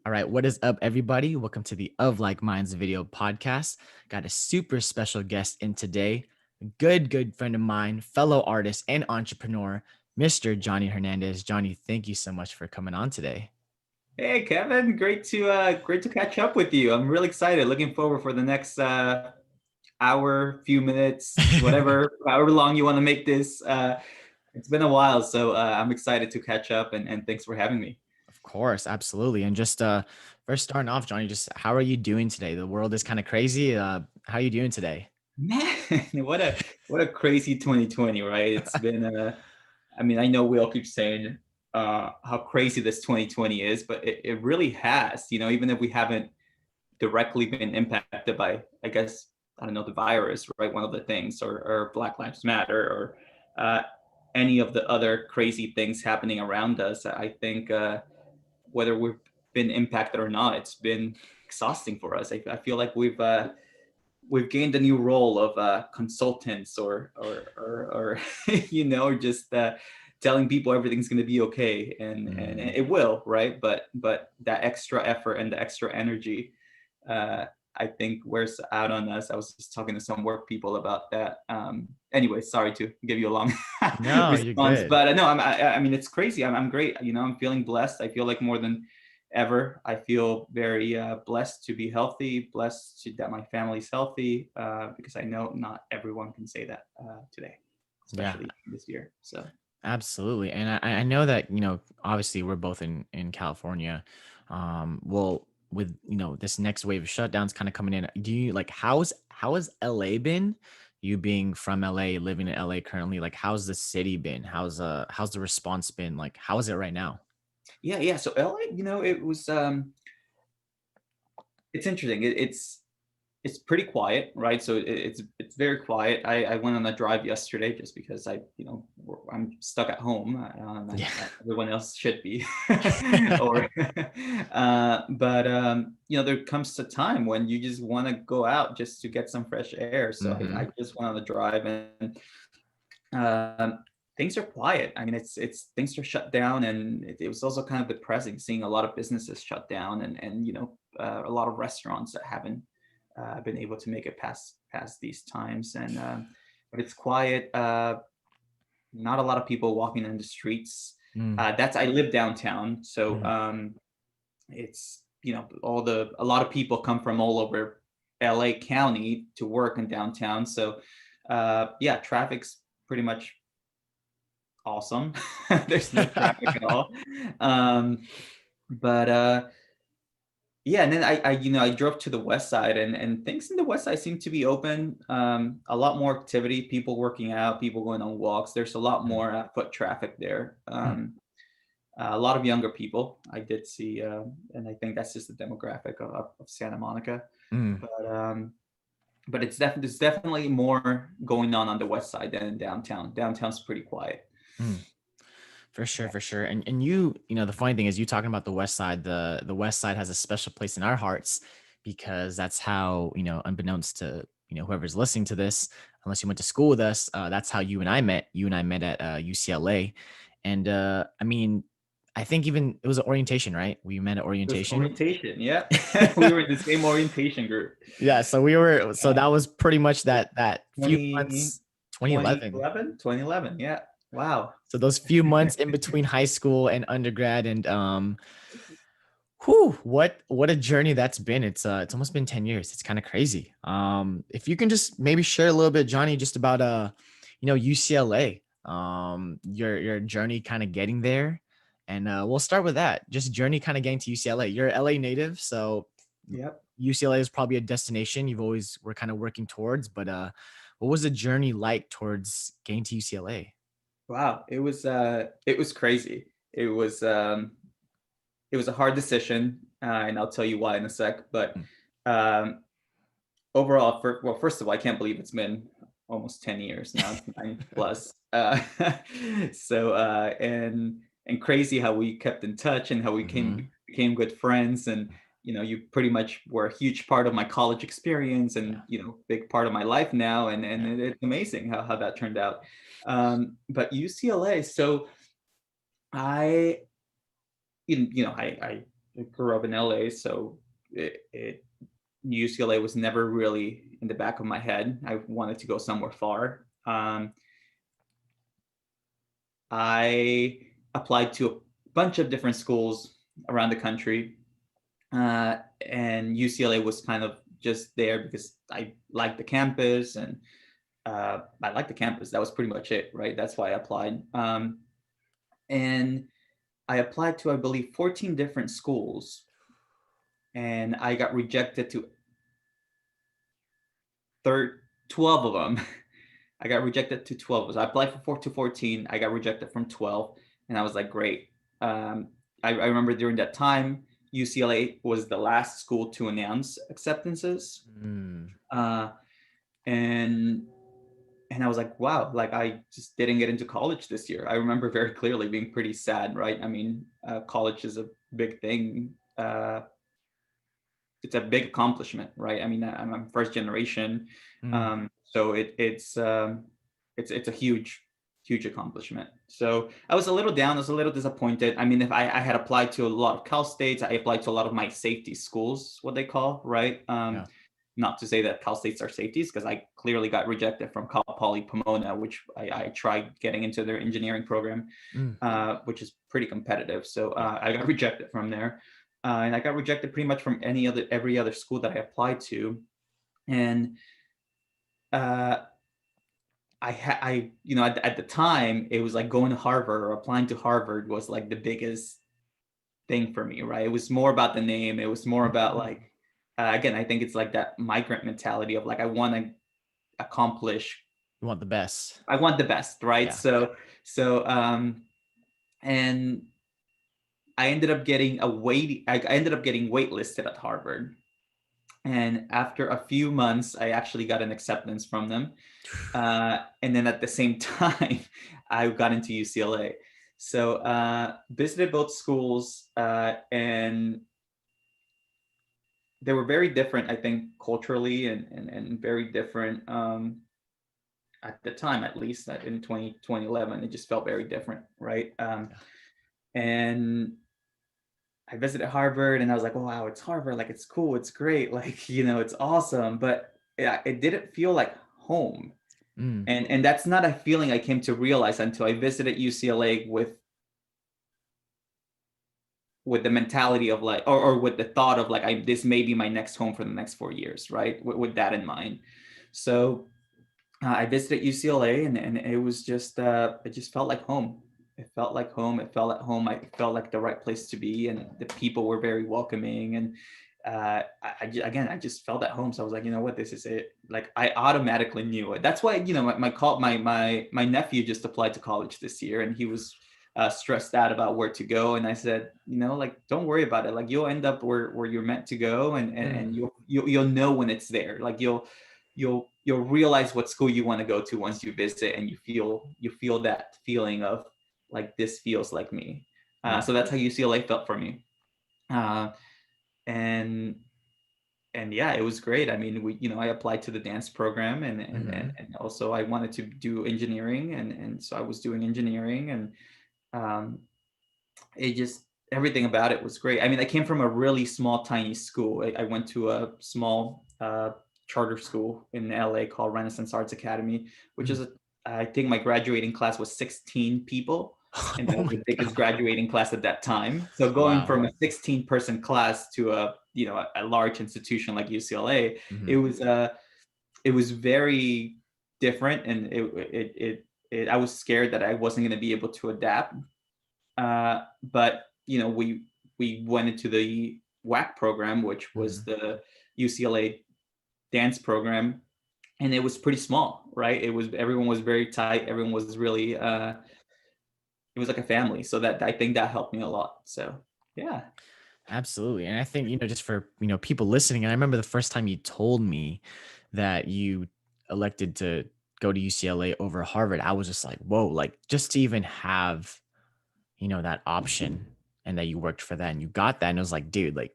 All right, what is up, everybody? Welcome to the Of Like Minds video podcast. Got a super special guest in today, a good friend of mine, fellow artist and entrepreneur, Mr. Johnny Hernandez. Johnny, thank you so much for coming on today. Hey Kevin, great to catch up with you. I'm really excited. Looking forward for the next hour, few minutes, whatever, however long you want to make this. It's been a while, so I'm excited to catch up and thanks for having me. Of course, absolutely. And just first starting off, Johnny, just how are you doing today? The world is kind of crazy. How are you doing today? Man, what a crazy 2020, right? It's been I mean, I know we all keep saying how crazy this 2020 is, but it really has, even if we haven't directly been impacted by, I guess, I don't know, the virus, right? One of the things, or Black Lives Matter, or any of the other crazy things happening around us. I think whether we've been impacted or not, it's been exhausting for us. I feel like we've gained a new role of consultants or just telling people everything's going to be okay, and it will, right? But that extra effort and the extra energy, uh, I think wears out on us. I was just talking to some work people about that. Anyway, sorry to give you a long No, you're response, good. but no, I mean, it's crazy. I'm great. I'm feeling blessed. I feel like more than ever, I feel very blessed to be healthy, that my family's healthy, because I know not everyone can say that today, Yeah, especially this year. So absolutely. And I know that, obviously we're both in California. Well, with, this next wave of shutdowns kind of coming in, do you like how's LA been? You being from LA, living in LA currently, like how's the city been? How's the response been? Like how is it right now? yeah. So LA, it was it's interesting. It's pretty quiet, right? So it's very quiet. I went on a drive yesterday just because I'm stuck at home. Yeah. Everyone else should be, or but there comes a time when you just want to go out just to get some fresh air. So I Hmm. just went on the drive, and um, things are quiet. I mean, it's things are shut down, and it was also kind of depressing seeing a lot of businesses shut down, and a lot of restaurants that haven't been able to make it past these times. And but it's quiet. Not a lot of people walking in the streets. That's I live downtown, so Mm-hmm. it's a lot of people come from all over LA County to work in downtown. So yeah, traffic's pretty much awesome. There's no traffic at all. Um, but yeah, and then I drove to the west side, and things in the west side seem to be open. A lot more activity, people working out, people going on walks. There's a lot more foot traffic there. A lot of younger people I did see, and I think that's just the demographic of Santa Monica. Mm-hmm. But there's definitely more going on the west side than in downtown. Downtown's pretty quiet. For sure, Yeah. for sure. And you know, the funny thing is you talking about the West Side, the West Side has a special place in our hearts because that's how, unbeknownst to, whoever's listening to this, unless you went to school with us, that's how you and I met. You and I met at UCLA. And I mean, I think even it was an orientation, right? We met at It was orientation. orientation. Yeah. We were in the same orientation group. Yeah, so that was pretty much that few 20, months, 2011. 2011. Yeah. Wow. So those few months in between high school and undergrad, and whew, what a journey that's been. It's almost been 10 years. It's kind of crazy. If you can just maybe share a little bit, Johnny, just about UCLA, your journey kind of getting there. And we'll start with that. Just journey kind of getting to UCLA. You're an LA native, so Yep. UCLA is probably a destination you've always were kind of working towards, but what was the journey like towards getting to UCLA? Wow. It was crazy. It was a hard decision, and I'll tell you why in a sec. But um, overall, first of all, I can't believe it's been almost 10 years now. It's 9 plus. So and crazy how we kept in touch and how we Mm-hmm. became good friends. And you pretty much were a huge part of my college experience, Yeah. and big part of my life now. And Yeah. it's amazing how that turned out. But UCLA, so I I grew up in LA, so UCLA was never really in the back of my head. I wanted to go somewhere far. I applied to a bunch of different schools around the country, and UCLA was kind of just there because I liked the campus, and I liked the campus. That was pretty much it, right? That's why I applied. And I applied to, I believe, 14 different schools, and I got rejected to 12 of them. I got rejected to 12. So I applied for 4 to 14. I got rejected from 12. And I was like, great. I remember during that time, UCLA was the last school to announce acceptances. Mm. Uh, and and I was like, wow, like I just didn't get into college this year. I remember very clearly being pretty sad, right? I mean, college is a big thing. It's a big accomplishment, right? I mean, I'm first generation, Mm. so it's a huge accomplishment. So I was a little down, I was a little disappointed. I mean, if I had applied to a lot of Cal States, I applied to a lot of my safety schools, what they call, right? Yeah. Not to say that Cal States are safeties, because I clearly got rejected from Cal Poly Pomona, which I tried getting into their engineering program, Mm. which is pretty competitive. So Yeah. I got rejected from there. And I got rejected pretty much from every other school that I applied to. And at the time, it was like going to Harvard or applying to Harvard was like the biggest thing for me, right? It was more about the name. It was more about like, again, I think it's like that migrant mentality of like, I want to accomplish. You want the best. I want the best, right? Yeah. And I ended up getting I ended up getting waitlisted at Harvard. And after a few months, I actually got an acceptance from them. And then at the same time, I got into UCLA. So visited both schools, and they were very different, I think, culturally, and very different at the time, at least in 2011. It just felt very different, right? And I visited Harvard, and I was like, oh, wow, it's Harvard. Like, it's cool. It's great. Like, it's awesome. But it didn't feel like home. Mm. And that's not a feeling I came to realize until I visited UCLA with the mentality of like, or with the thought of like, this may be my next home for the next 4 years, right? With that in mind. So I visited UCLA, and it was just, it just felt like home. It felt like home. It felt at home. I felt like the right place to be, and the people were very welcoming. And I just felt at home. So I was like, you know what, this is it. Like I automatically knew it. That's why, my nephew just applied to college this year, and he was stressed out about where to go. And I said, like, don't worry about it. Like you'll end up where you're meant to go, and you'll know when it's there. Like you'll realize what school you want to go to once you visit, and you feel that feeling of like, this feels like me. Yeah. So that's how UCLA felt for me. And yeah, it was great. I mean, I applied to the dance program, and also I wanted to do engineering, and so I was doing engineering, and it just, everything about it was great. I mean, I came from a really small, tiny school. I went to a small charter school in LA called Renaissance Arts Academy, which is I think my graduating class was 16 people. And that Oh was my the biggest God. graduating class at that time. So going Wow. from a 16-person class to a large institution like UCLA, Mm-hmm. it was very different, and I was scared that I wasn't going to be able to adapt. But we went into the WAC program, which was the UCLA dance program, and it was pretty small, right? Everyone was very tight. Everyone was really it was like a family. So that, I think that helped me a lot. So yeah. Absolutely. And I think, just for, people listening, and I remember the first time you told me that you elected to go to UCLA over Harvard, I was just like, whoa, like just to even have, that option, and that you worked for that and you got that. And it was like, dude, like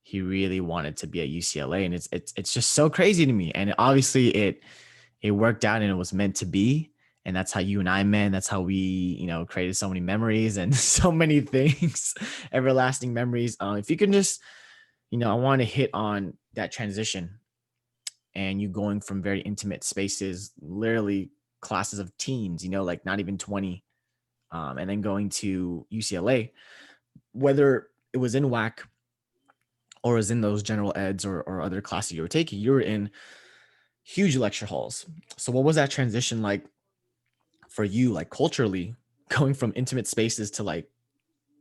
he really wanted to be at UCLA. And it's just so crazy to me. And obviously it worked out, and it was meant to be. and that's how you and I met. That's how we, created so many memories and so many things, everlasting memories. If you can just, I want to hit on that transition and you going from very intimate spaces, literally classes of teens, like not even 20, and then going to UCLA, whether it was in WAC or was in those general eds or other classes you were taking, you were in huge lecture halls. So what was that transition like for you, like culturally, going from intimate spaces to like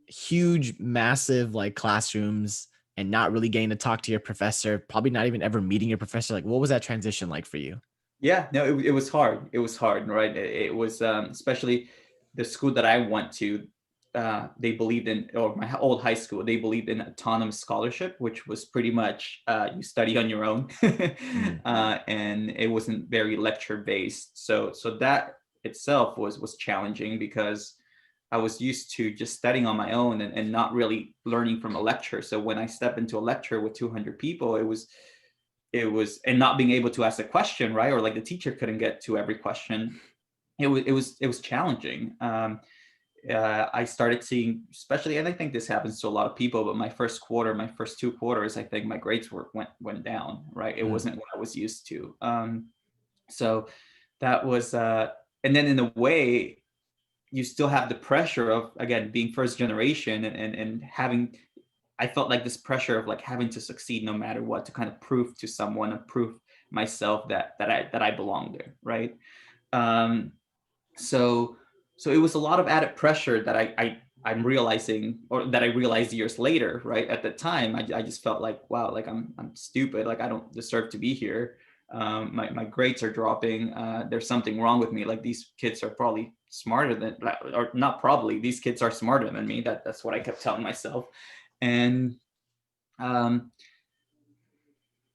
huge, massive like classrooms and not really getting to talk to your professor, probably not even ever meeting your professor? Like, what was that transition like for you? Yeah, no, it was hard. It was hard, right? It was especially the school that I went to. They believed in, or my old high school, they believed in autonomous scholarship, which was pretty much you study on your own, Mm, and it wasn't very lecture based. So that itself was challenging because I was used to just studying on my own and not really learning from a lecture. So when I step into a lecture with 200 people, it was and not being able to ask a question, right, or like the teacher couldn't get to every question. It was challenging. I started seeing, especially, and I think this happens to a lot of people, but my first quarter, my first 2 quarters, I think my grades went down, right? It mm, wasn't what I was used to. So that was and then in a way you still have the pressure of, again, being first generation and having, I felt like this pressure of like having to succeed no matter what, to kind of prove to someone and prove myself that I belong there, right? Um, so so it was a lot of added pressure that I'm realizing, or that I realized years later, right? At the time, I just felt like, wow, like I'm stupid, like I don't deserve to be here. My grades are dropping. There's something wrong with me. Like these kids are probably smarter than, or not probably, these kids are smarter than me. That's what I kept telling myself. And um,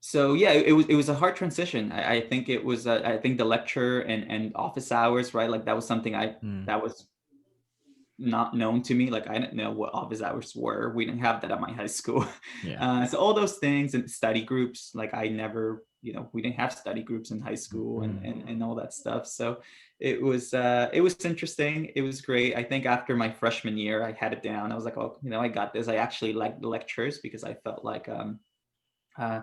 so yeah, it was a hard transition. I think it was. I think the lecture and office hours, right? Like that was something mm. that was not known to me. Like I didn't know what office hours were. We didn't have that at my high school. Yeah. So all those things, and study groups, like I never, we didn't have study groups in high school and Mm. and, and all that stuff. So it was interesting. It was great. I think after my freshman year, I had it down. I was like, oh, I got this. I actually liked the lectures because I felt like uh,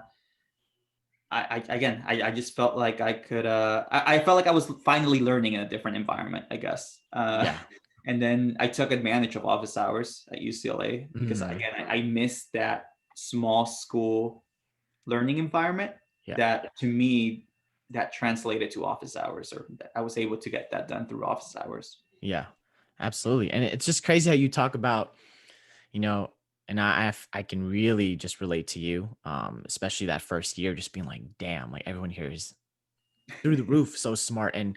I just felt like I could I felt like I was finally learning in a different environment, I guess. Yeah. And then I took advantage of office hours at UCLA because, Mm. again, I missed that small school learning environment Yeah. that, to me, that translated to office hours, or that I was able to get that done through office hours. Yeah. Absolutely. And it's just crazy how you talk about, you know, and I can really just relate to you, especially that first year, just being like, damn, like everyone here is through the roof, so smart. And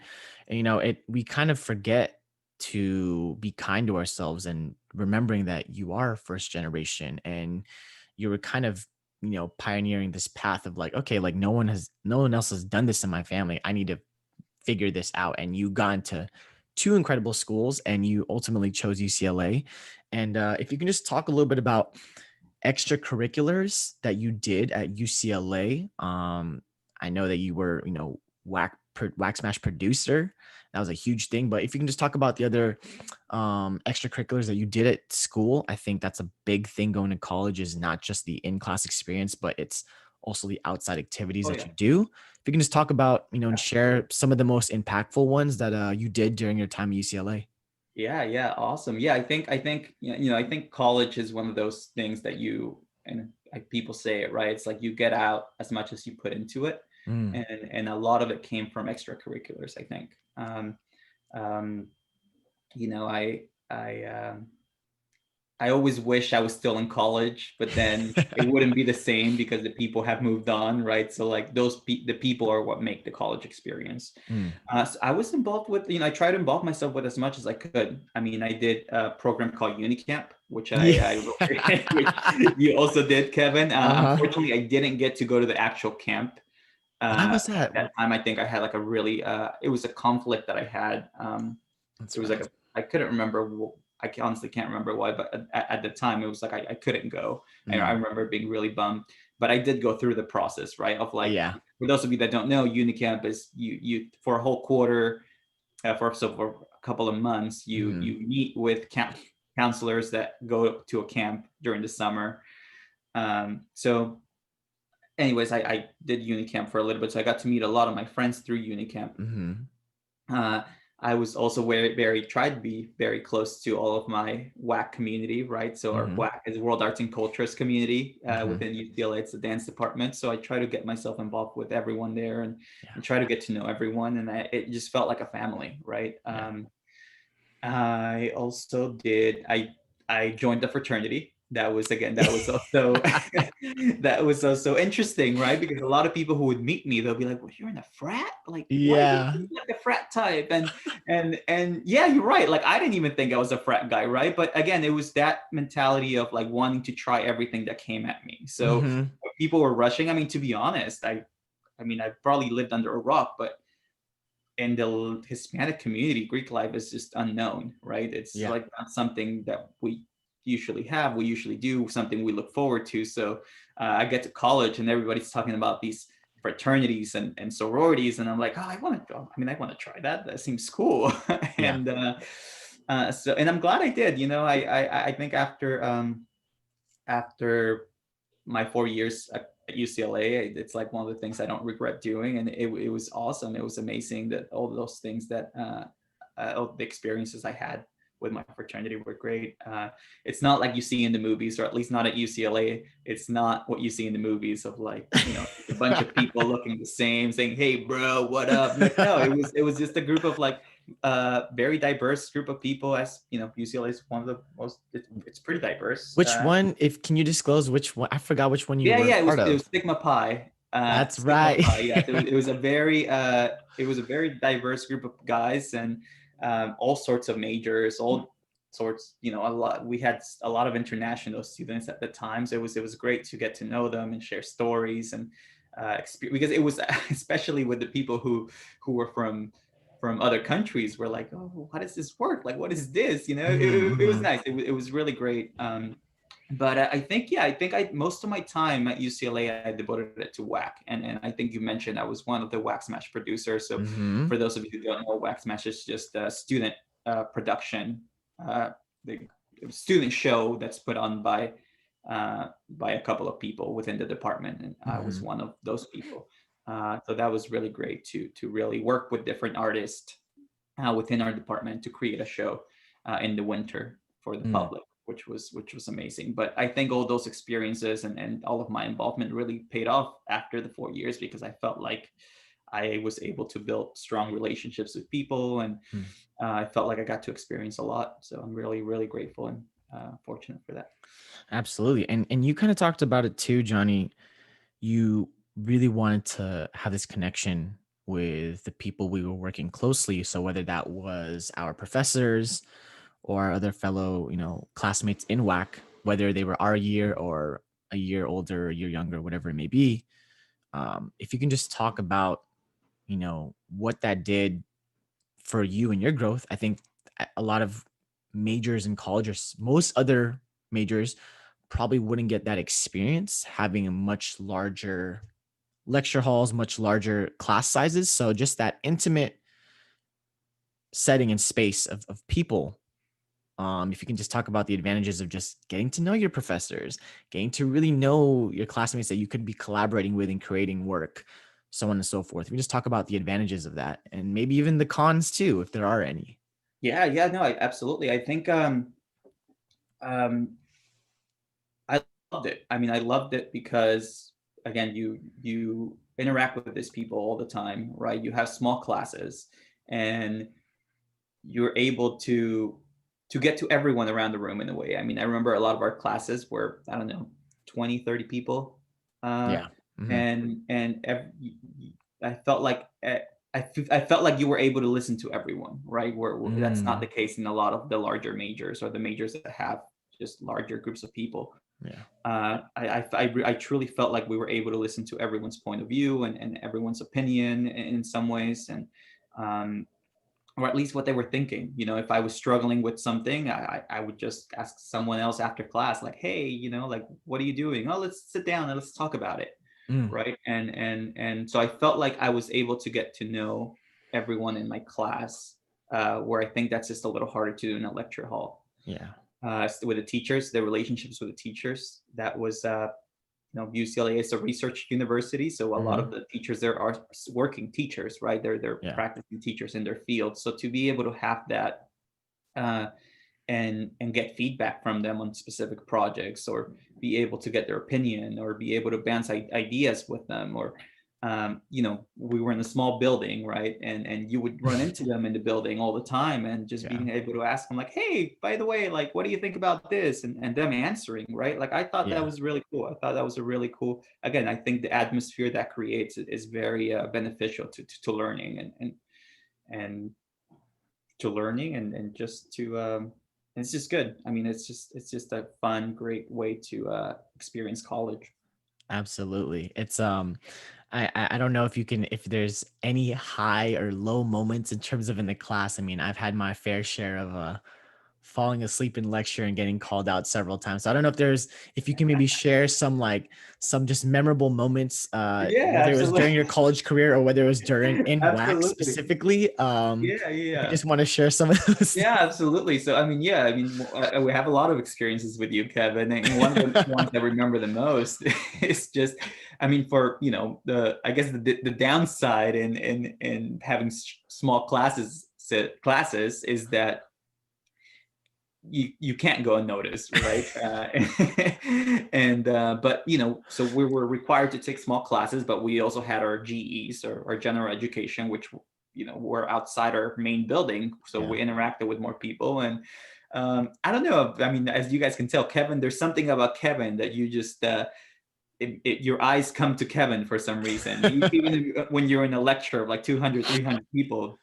we kind of forget to be kind to ourselves and remembering that you are first generation and you were kind of, pioneering this path of like, okay, like no one else has done this in my family. I need to figure this out. And you got into two incredible schools and you ultimately chose UCLA. And if you can just talk a little bit about extracurriculars that you did at UCLA. I know that you were, Wax Smash producer. That was a huge thing. But if you can just talk about the other extracurriculars that you did at school, I think that's a big thing going to college is not just the in-class experience, but it's also the outside activities Oh that yeah, you do. If you can just talk about, and share absolutely. some of the most impactful ones that you did during your time at UCLA. Yeah, yeah, awesome. Yeah, I think I think college is one of those things that and people say it, right? It's like you get out as much as you put into it, Mm. and a lot of it came from extracurriculars, I think. Um, you know, I always wish I was still in college, but then it wouldn't be the same because the people have moved on, right? So like the people are what make the college experience. Mm. So I was involved with, I tried to involve myself with as much as I could. I mean, I did a program called Unicamp, which Yeah. which you also did, Kevin. Uh-huh. Unfortunately, I didn't get to go to the actual camp. Why Uh, was that? at that time, I think I had like a really, it was a conflict that I had. It That's was like rough. I couldn't remember. Honestly can't remember why, but at the time it was like I couldn't go. And I Mm. remember being really bummed. But I did go through the process, right? Of like, Yeah. for those of you that don't know, Unicamp is you for a whole quarter, for a couple of months. Mhm. You meet with counselors that go to a camp during the summer. So anyways, I did unicamp for a little bit, so I got to meet a lot of my friends through unicamp. Mhm. uh, I was also very tried to be very close to all of my WAC community, right? So our Mhm. WAC is World Arts and Cultures community Mhm. within UCLA. It's the dance department. So I try to get myself involved with everyone there, Yeah. and try to get to know everyone. And it just felt like a family, right? Yeah. I also did. I joined the fraternity. That was again. That was also that was also interesting, right? Because a lot of people who would meet me, they'll be like, "Well, you're in a frat? Like, why do you Yeah. seem like a frat type?" And yeah, you're right. Like, I didn't even think I was a frat guy, right? But again, it was that mentality of like wanting to try everything that came at me. So Mhm. when people were rushing. I mean, to be honest, I mean, I probably lived under a rock, but in the Hispanic community, Greek life is just unknown, right? It's Yeah. like not something that we usually have. We usually do something we look forward to. So I get to college and everybody's talking about these fraternities and sororities, and I'm like, oh, I want to. I mean, I want to try that. That seems cool. Yeah. And I'm glad I did. You know, I think after my 4 years at UCLA, it's like one of the things I don't regret doing, and it was awesome. It was amazing that all those things that all the experiences I had with my fraternity were great. It's not like you see in the movies, or at least not at UCLA. It's not what you see in the movies of like, you know, a bunch of people looking the same, saying, "Hey, bro, what up?" Like, no, it was just a group of like very diverse group of people. As you know, UCLA is one of the most. It's pretty diverse. Which one, if can you disclose which one? I forgot which one you Yeah, were yeah, part it was of. Sigma Pi. That's Sigma right. Pi, yes. It was a very diverse group of guys, and all sorts of majors, all sorts, you know, a lot. We had a lot of international students at the time, so it was great to get to know them and share stories and because it was especially with the people who were from other countries were like, oh, how does this work? Like, what is this? You know, Mhm. it was Mhm. nice. It was really great. But I think, yeah, I think I most of my time at UCLA I devoted it to WAC, and I think you mentioned I was one of the WAC Smash producers. So Mhm. for those of you who don't know, WAC Smash is just a student production, uh, the student show that's put on by a couple of people within the department, and I was Mhm. one of those people. So that was really great to really work with different artists within our department to create a show in the winter for the Mm. public, which was amazing. But I think all those experiences and all of my involvement really paid off after the 4 years, because I felt like I was able to build strong relationships with people, and Mm. I felt like I got to experience a lot. So I'm really, really grateful and fortunate for that. Absolutely. And you kind of talked about it too, Johnny. You really wanted to have this connection with the people we were working closely. So whether that was our professors or our other fellow, classmates in WAC, whether they were our year or a year older, a year younger, whatever it may be. If you can just talk about, what that did for you and your growth. I think a lot of majors in college or most other majors probably wouldn't get that experience having a much larger lecture halls, much larger class sizes. So just that intimate setting and space of people. If you can just talk about the advantages of just getting to know your professors, getting to really know your classmates that you could be collaborating with and creating work, so on and so forth. We just talk about the advantages of that and maybe even the cons too, if there are any. Yeah, yeah, no, absolutely. I think um, I loved it. I mean, I loved it because again, you interact with these people all the time, right? You have small classes, and you're able to get to everyone around the room in a way. I mean, I remember a lot of our classes were, I don't know, 20, 30 people. Uh, Yeah. Hmm. and I felt like I felt like you were able to listen to everyone, right? Where that's not the Mm. case in a lot of the larger majors, or the majors that have just larger groups of people. Yeah. I truly felt like we were able to listen to everyone's point of view, and everyone's opinion in some ways, and um, or at least what they were thinking. You know, if I was struggling with something, I would just ask someone else after class, like, hey, you know, like, what are you doing? Oh, let's sit down and let's talk about it. Mm. Right. And so I felt like I was able to get to know everyone in my class where I think that's just a little harder to do in a lecture hall. Yeah. With the teachers, the relationships with the teachers, that was UCLA is a research university, so a lot of Hmm. the teachers there are working teachers, right? They're Yeah. practicing teachers in their field. So to be able to have that uh, and get feedback from them on specific projects, or be able to get their opinion, or be able to bounce ideas with them, or we were in a small building, right? And you would run into them in the building all the time, and just Yeah. being able to ask them like, hey, by the way, like, what do you think about this? And them answering, right? Like, I thought that Yeah. was really cool. I thought that was a really cool, again, I think the atmosphere that creates is very beneficial to learning, and to learning, and just to it's just good. I mean, it's just a fun, great way to experience college. Absolutely. It's I don't know if you can, if there's any high or low moments in terms of in the class. I mean, I've had my fair share of falling asleep in lecture and getting called out several times. So I don't know if there's, if you can maybe share some like some just memorable moments, Yeah, whether it was absolutely. during your college career or whether it was during in WAC Absolutely. specifically. Yeah, If you yeah. just want to share some of those. Yeah, absolutely. So, I mean, yeah, I mean, we have a lot of experiences with you, Kevin, and one of the ones I remember the most is just, I mean, for I guess the downside in having small classes is that you can't go unnoticed, right? And but so we were required to take small classes, but we also had our GEs, or our general education, which were outside our main building, so Yeah. we interacted with more people. And I don't know. I mean, as you guys can tell, Kevin, there's something about Kevin that you just your eyes come to Kevin for some reason, even when you're in a lecture of like 200, 300 people.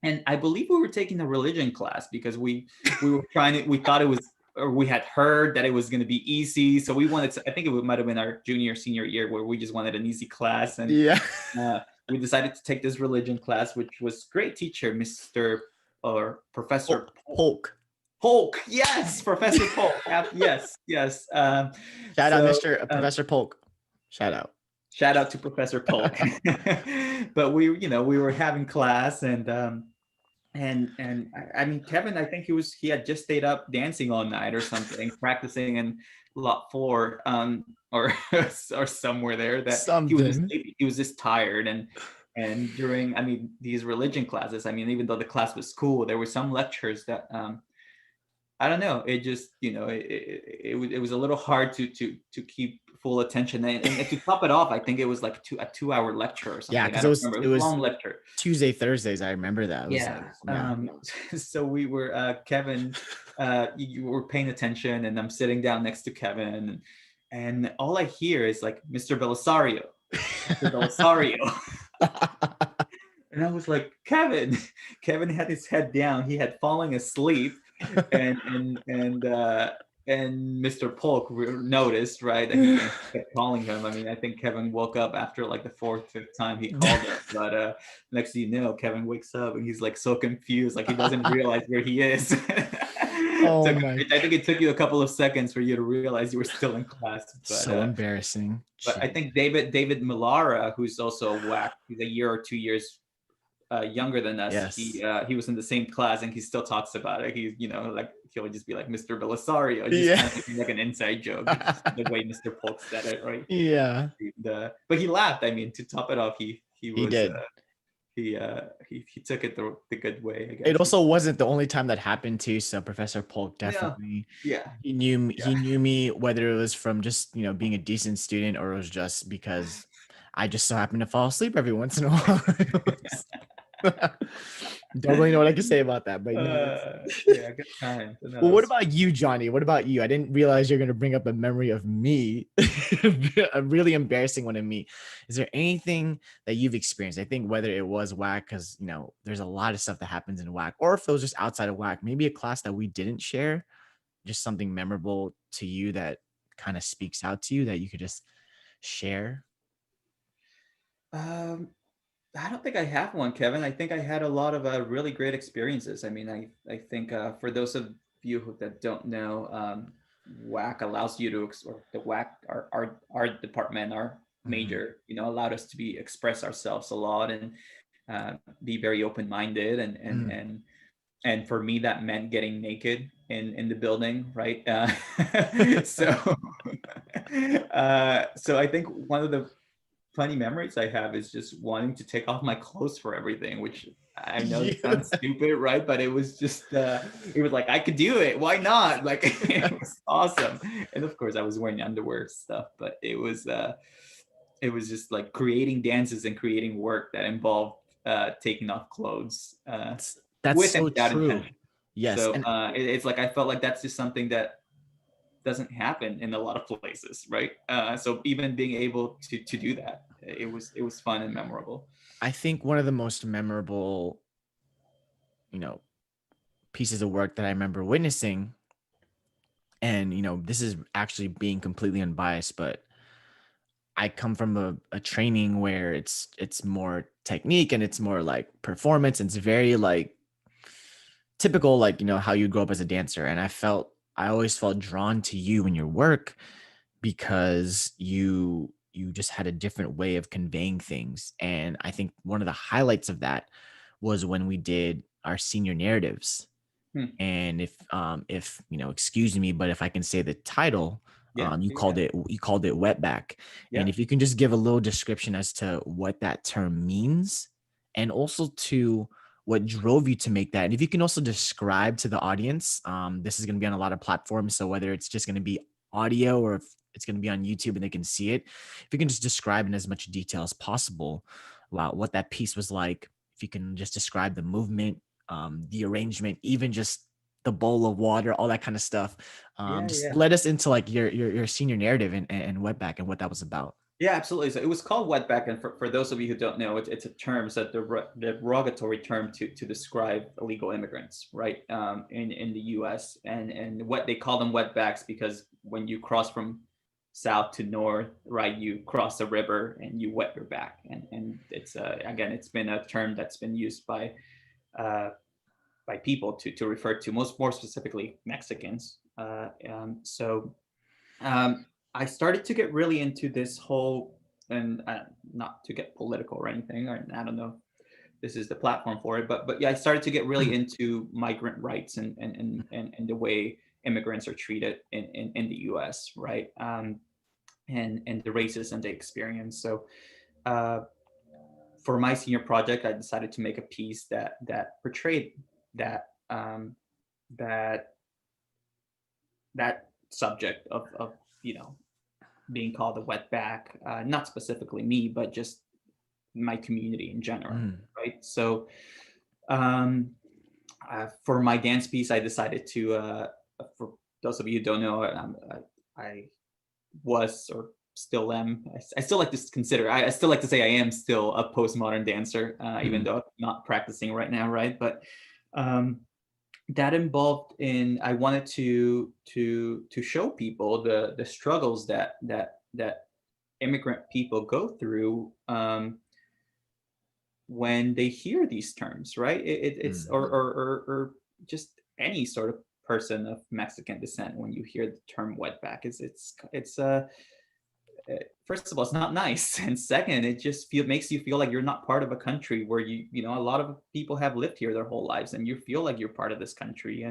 And I believe we were taking a religion class because we were we thought it was, or we had heard that it was going to be easy, so we wanted to, I think it might have been our junior senior year, where we just wanted an easy class. And Yeah. uh, we decided to take this religion class, which was great teacher, Mr. or Professor Polk. Polk. Yes, Professor Polk. Yes, yes. Shout out, So Mr. Professor Polk. Shout out. shout out to Professor Polk. But we were having class, and I mean, Kevin, I think he had just stayed up dancing all night or something, practicing in lot 4, or or somewhere there, that Something. he was just tired. And during, I mean, these religion classes, I mean, even though the class was cool, there were some lectures that I don't know. It just, it was a little hard to keep full attention. And to top it off, I think it was like a 2 hour lecture or Yeah, something. I because it don't was remember. It it was a was long lecture. Tuesday, Thursdays. I remember that. It was like, Yeah. yeah. So we were, Kevin, you were paying attention, and I'm sitting down next to Kevin, and all I hear is like, Mr. Belisario, Mr. Belisario. And I was like, Kevin. Kevin had his head down. He had fallen asleep, and Mr. Polk noticed, right, that he kept calling him. I mean, I think Kevin woke up after like the fourth, fifth time he called him. But next thing you know, Kevin wakes up and he's like so confused, like he doesn't realize where he is. Oh my, I think it took you a couple of seconds for you to realize you were still in class. so embarrassing. But I Jeez. think David Millara, who's also a WAC, he's a year or 2 years younger than us. Yes. He was in the same class, and he still talks about it. He like he'll just be like, Mr. Belisario, just Yeah. kind of like an inside joke, the way Mr. Polk said it, right? Yeah, But he laughed. I mean, to top it off, he he was did. he took it the good way, I It guess. also wasn't the only time that happened too. So Professor Polk Yeah, definitely, yeah, he knew me, whether it was from just being a decent student, or it was just because I just so happened to fall asleep every once in a while. Don't really know what I can say about that, but yeah, good time. So, no, well, that what was about you, Johnny? What about you? I didn't realize you're going to bring up a memory of me, a really embarrassing one of me. Is there anything that you've experienced? I think whether it was WAC, because there's a lot of stuff that happens in WAC, or if it was just outside of WAC, maybe a class that we didn't share, just something memorable to you that kind of speaks out to you that you could just share. um I don't think I have one, Kevin. I think I had a lot of really great experiences. I mean, I think for those of you that don't know, WAC allows you to, or the WAC, our department, our Mhm. major, allowed us to express ourselves a lot, and be very open minded, and Mm. and for me that meant getting naked in the building, right? So so I think one of the funny memories I have is just wanting to take off my clothes for everything, which I know it Yeah. sounds stupid, right? But it was just, it was like, I could do it. Why not? Like, it was awesome. And of course, I was wearing underwear stuff, but it was just like creating dances and creating work that involved taking off clothes That's with and so without true. intention. Yes, So and it's like I felt like that's just something that doesn't happen in a lot of places, right? So even being able to do that, it was fun and memorable. I think one of the most memorable, you know, pieces of work that I remember witnessing, and this is actually being completely unbiased, but I come from a training where it's more technique and it's more like performance, and it's very like typical, like how you grow up as a dancer. And I always felt drawn to you and your work because you just had a different way of conveying things. And I think one of the highlights of that was when we did our senior narratives. Hmm. And if excuse me, but if I can say the title, Yeah, you yeah, called it Wetback. And yeah, if you can just give a little description as to what that term means, and also to what drove you to make that, and if you can also describe to the audience, this is going to be on a lot of platforms, so whether it's just going to be audio or if it's going to be on YouTube and they can see it, if you can just describe in as much detail as possible about what that piece was like, if you can just describe the movement, the arrangement, even just the bowl of water, all that kind of stuff. yeah, Just yeah. let us into like your senior narrative and Wetback and what that was about. Yeah, absolutely. So it was called wetback, and for those of you who don't know, it's a term, so the derogatory term to describe illegal immigrants, right? In the U.S. and what they call them wetbacks because when you cross from south to north, right, you cross a river and you wet your back, and it's again, it's been a term that's been used uh, by people to refer to most more specifically Mexicans. So um, I started to get really into this whole, and not to get political or anything, or I don't know, this is the platform for it, but yeah, I started to get really into migrant rights and the way immigrants are treated in the U.S. Right, and the racism they experience. So uh, for my senior project, I decided to make a piece that portrayed that that that subject of you know being called a wetback, not specifically me, but just my community in general, Mm. right? So um, for my dance piece, I decided to, for those of you who don't know, I was or still am, I still like to consider, I still like to say I am still a postmodern dancer, even Mm. though I'm not practicing right now, right? But um, that involved in I wanted to show people the struggles that immigrant people go through when they hear these terms, right? It's Mm. or just any sort of person of Mexican descent when you hear the term wetback, it's first of all, it's not nice, and second, it just makes you feel like you're not part of a country where a lot of people have lived here their whole lives, and you feel like you're part of this country,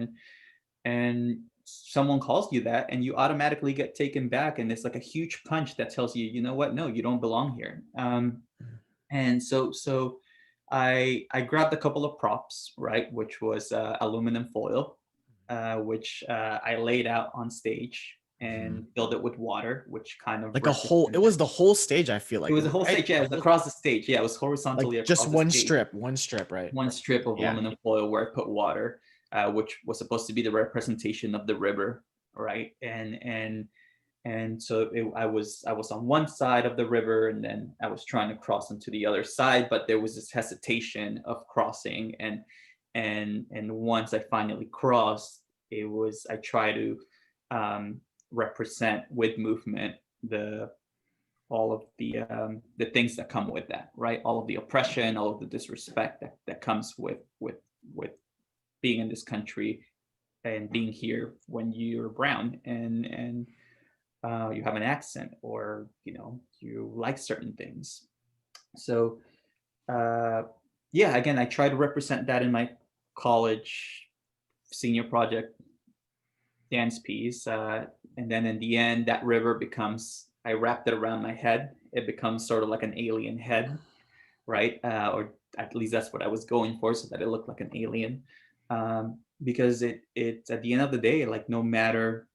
and someone calls you that and you automatically get taken back, and it's like a huge punch that tells you, you know what, no, you don't belong here. And so I grabbed a couple of props, right, which was aluminum foil, which I laid out on stage Mhm. and filled it with water, which kind of Like it was the whole stage, I feel it like, was a whole right? stage. Yeah, The it was whole, across the stage. Yeah, it was like horizontally just across the stage. one strip, right? One strip of Yeah. aluminum foil where I put water, which was supposed to be the representation of the river, right? And so I was on one side of the river, and then I was trying to cross into the other side, but there was this hesitation of crossing, and once I finally crossed, I try to um, represent with movement the all of the things that come with that, right? All of the oppression, all of the disrespect that comes with being in this country and being here when you're brown and you have an accent, or you like certain things. So uh, yeah, again, I try to represent that in my college senior project dance piece. And then in the end, that river becomes, I wrapped it around my head. It becomes sort of like an alien head, right? Or at least that's what I was going for, so that it looked like an alien. Because it at the end of the day, like no matter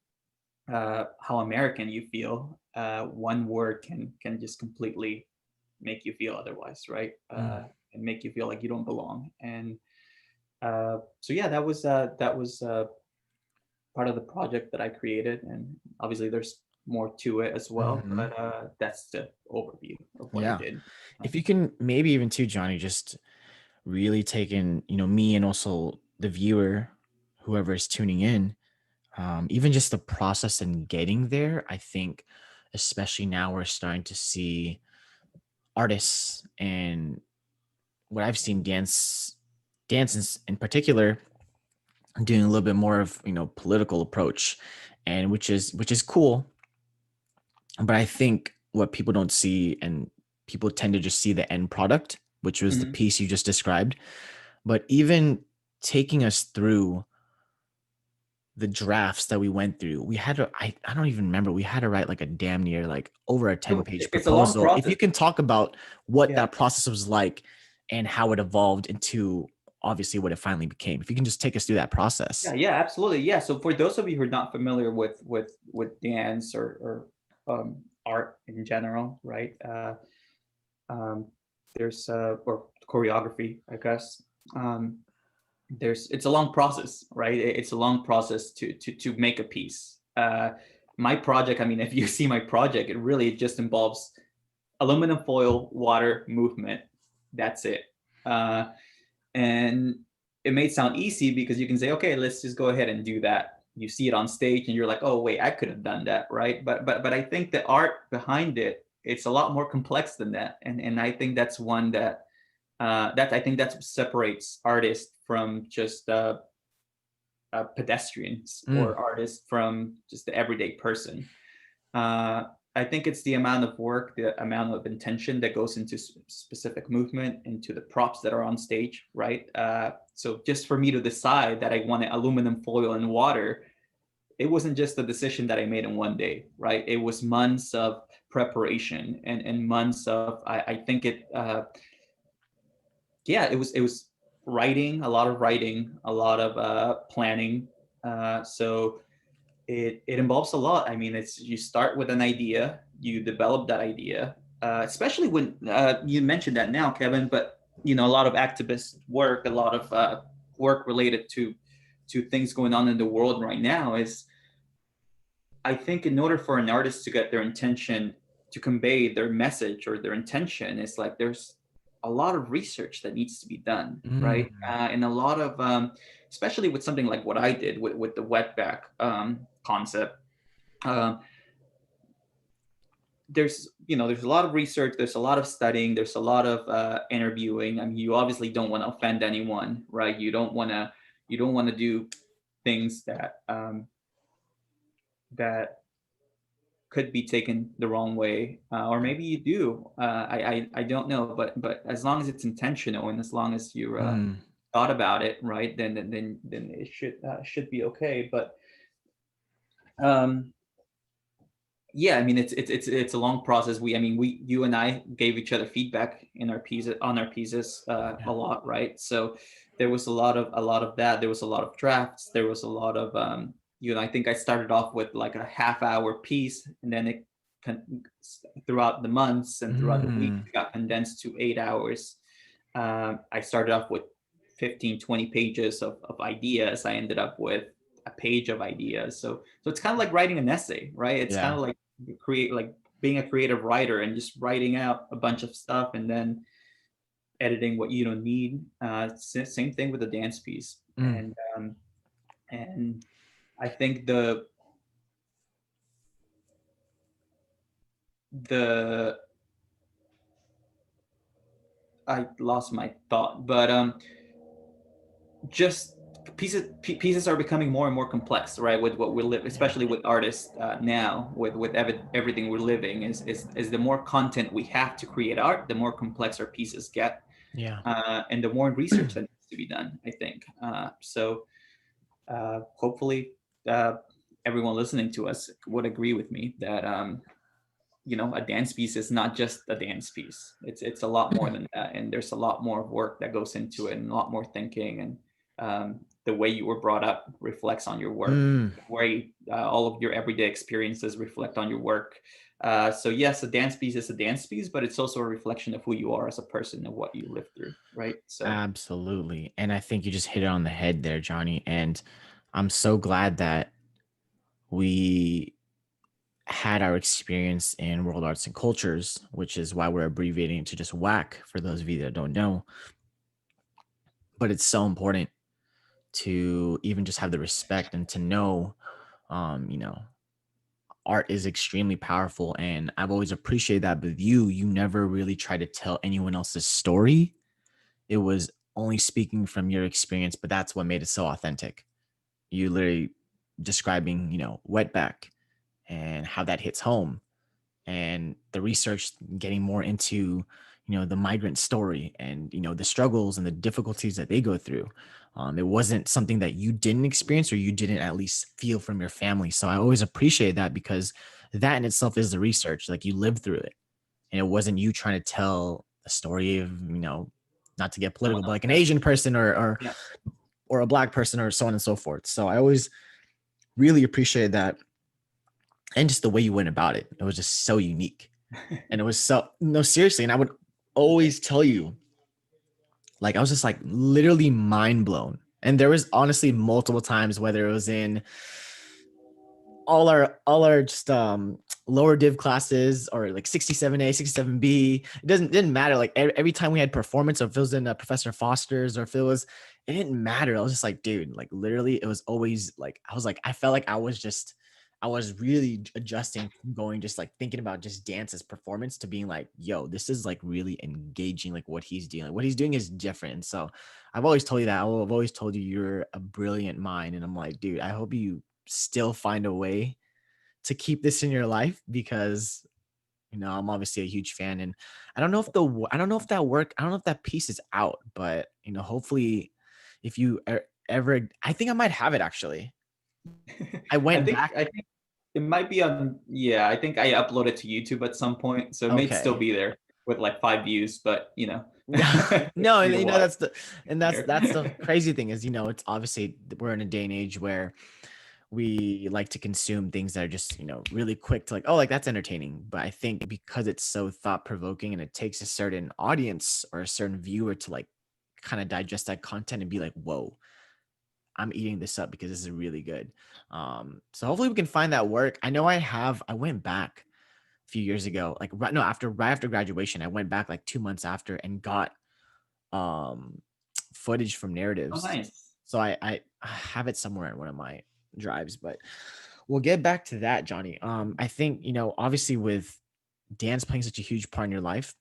how American you feel, one word can just completely make you feel otherwise, right? Mm. And make you feel like you don't belong. And so yeah, that was part of the project that I created, and obviously there's more to it as well. Mhm. But that's the overview of what I Yeah. did. If you can maybe even too, Johnny, just really take in, me and also the viewer, whoever is tuning in, even just the process and getting there. I think, especially now, we're starting to see artists and what I've seen dances in particular doing a little bit more of political approach, and which is cool. But I think what people don't see, and people tend to just see the end product, which was the Mhm. piece you just described. But even taking us through the drafts that we went through, we had to, I don't even remember, we had to write like a damn near like over a 10-page It's a long proposal. If process. you can talk about what Yeah. that process was like and how it evolved into obviously what it finally became. If you can just take us through that Yeah, process. yeah, absolutely. Yeah. So for those of you who are not familiar with dance or art in general, right? Um, there's or choreography, I guess. Um, it's a long process, right? It's a long process to make a piece. My project, I mean, if you see my project, it really just involves aluminum foil, water, movement. That's it. Uh, and it may sound easy because you can say, okay, let's just go ahead and do that. You see it on stage and you're like, oh wait, I could have done that, right? But I think the art behind it, it's a lot more complex than that. And I think that's one that I think that separates artists from just pedestrians, Mm, or artists from just the everyday person. Uh, I think it's the amount of work, the amount of intention that goes into specific movement, into the props that are on stage, right? So just for me to decide that I wanted aluminum foil and water, it wasn't just a decision that I made in one day, right? It was months of preparation and months of, I think yeah, it was writing, a lot of planning. So it involves a lot. I mean, it's you start with an idea, you develop that idea, especially when you mentioned that now, Kevin. But a lot of activist work, a lot of work related to things going on in the world right now is, I think, in order for an artist to get their intention, to convey their message or their intention, is like there's a lot of research that needs to be done, right? mm, And a lot of, especially with something like what I did with the wetback concept. Um, there's a lot of research, there's a lot of studying, there's a lot of interviewing. I mean, you obviously don't want to offend anyone, right? You don't want to do things that could be taken the wrong way, or maybe you do. I don't know, but as long as it's intentional and as long as you mm. thought about it, right, then it should be okay. But um, yeah, I mean, it's a long process. I mean, you and I gave each other feedback in our pieces, on our pieces, a Yeah. lot, right? So there was a lot of that. There was a lot of drafts. There was a lot of I think I started off with like a half-hour piece, and then throughout the months and throughout the week, Mm. it got condensed to 8 hours. I started off with 15, 20 pages of ideas. I ended up with a page of ideas. So it's kind of like writing an essay, right? It's kind Yeah. of like being a creative writer and just writing out a bunch of stuff and then editing what you don't need. Same thing with the dance piece. Mm. And I think the I lost my thought, but just pieces are becoming more and more complex, right? With what we live, Yeah. especially with artists now, with everything we're living, is the more content we have to create art, the more complex our pieces get, Yeah. and the more research that needs to be done, I think. Hopefully, everyone listening to us would agree with me that a dance piece is not just a dance piece. It's a lot more than that, and there's a lot more work that goes into it, and a lot more thinking. And the way you were brought up reflects on your work. Mm, The way all of your everyday experiences reflect on your work. So yes, a dance piece is a dance piece, but it's also a reflection of who you are as a person and what you lived through, right? So absolutely. And I think you just hit it on the head there, Johnny. And I'm so glad that we had our experience in world arts and cultures, which is why we're abbreviating to just WAC for those of you that don't know. But it's so important to even just have the respect and to know, you know, art is extremely powerful. And I've always appreciated that with you. You never really try to tell anyone else's story. It was only speaking from your experience, but that's what made it so authentic. You literally describing, Wetback and how that hits home, and the research getting more into the migrant story and the struggles and the difficulties that they go through. It wasn't something that you didn't experience or you didn't at least feel from your family. So I always appreciate that, because that in itself is the research. Like, you lived through it, and it wasn't you trying to tell a story of not to get political, someone but else, like an yeah, Asian person or yeah. or a black person or so on and so forth. So I always really appreciated that, and just the way you went about it. It was just so unique. And it was so, no, seriously. And I would always tell you, like, I was just like literally mind blown. And there was honestly multiple times, whether it was in all our just lower div classes, or like 67A, 67B, it didn't matter. Like every time we had performance, or if it was in Professor Foster's, or if it didn't matter. I was just like, dude, like literally it was always like, I felt like I was really adjusting from going, just like thinking about just dance as performance, to being like, yo, this is like really engaging. Like what he's doing is different. And so I've always told you that. I've always told you you're a brilliant mind. And I'm like, dude, I hope you still find a way to keep this in your life, because I'm obviously a huge fan. And I don't know if that work, I don't know if that piece is out, but hopefully, if you ever, I think I might have it actually. I I went think back. I think it might be on. Yeah, I think I uploaded to YouTube at some point, so it may still Okay. be there with like 5 views, but No, and either way, that's there. the crazy thing is, it's obviously we're in a day and age where we like to consume things that are just, really quick to like, oh, like that's entertaining. But I think because it's so thought provoking, and it takes a certain audience or a certain viewer to like kind of digest that content and be like, whoa, I'm eating this up because this is really good. So hopefully we can find that work. I know I went back a few years ago, like right after graduation. I went back like 2 months after and got um footage from Oh, narratives. nice. So I have it somewhere in one of my drives, but we'll get back to that, Johnny. I think, obviously with dance playing such a huge part in your life,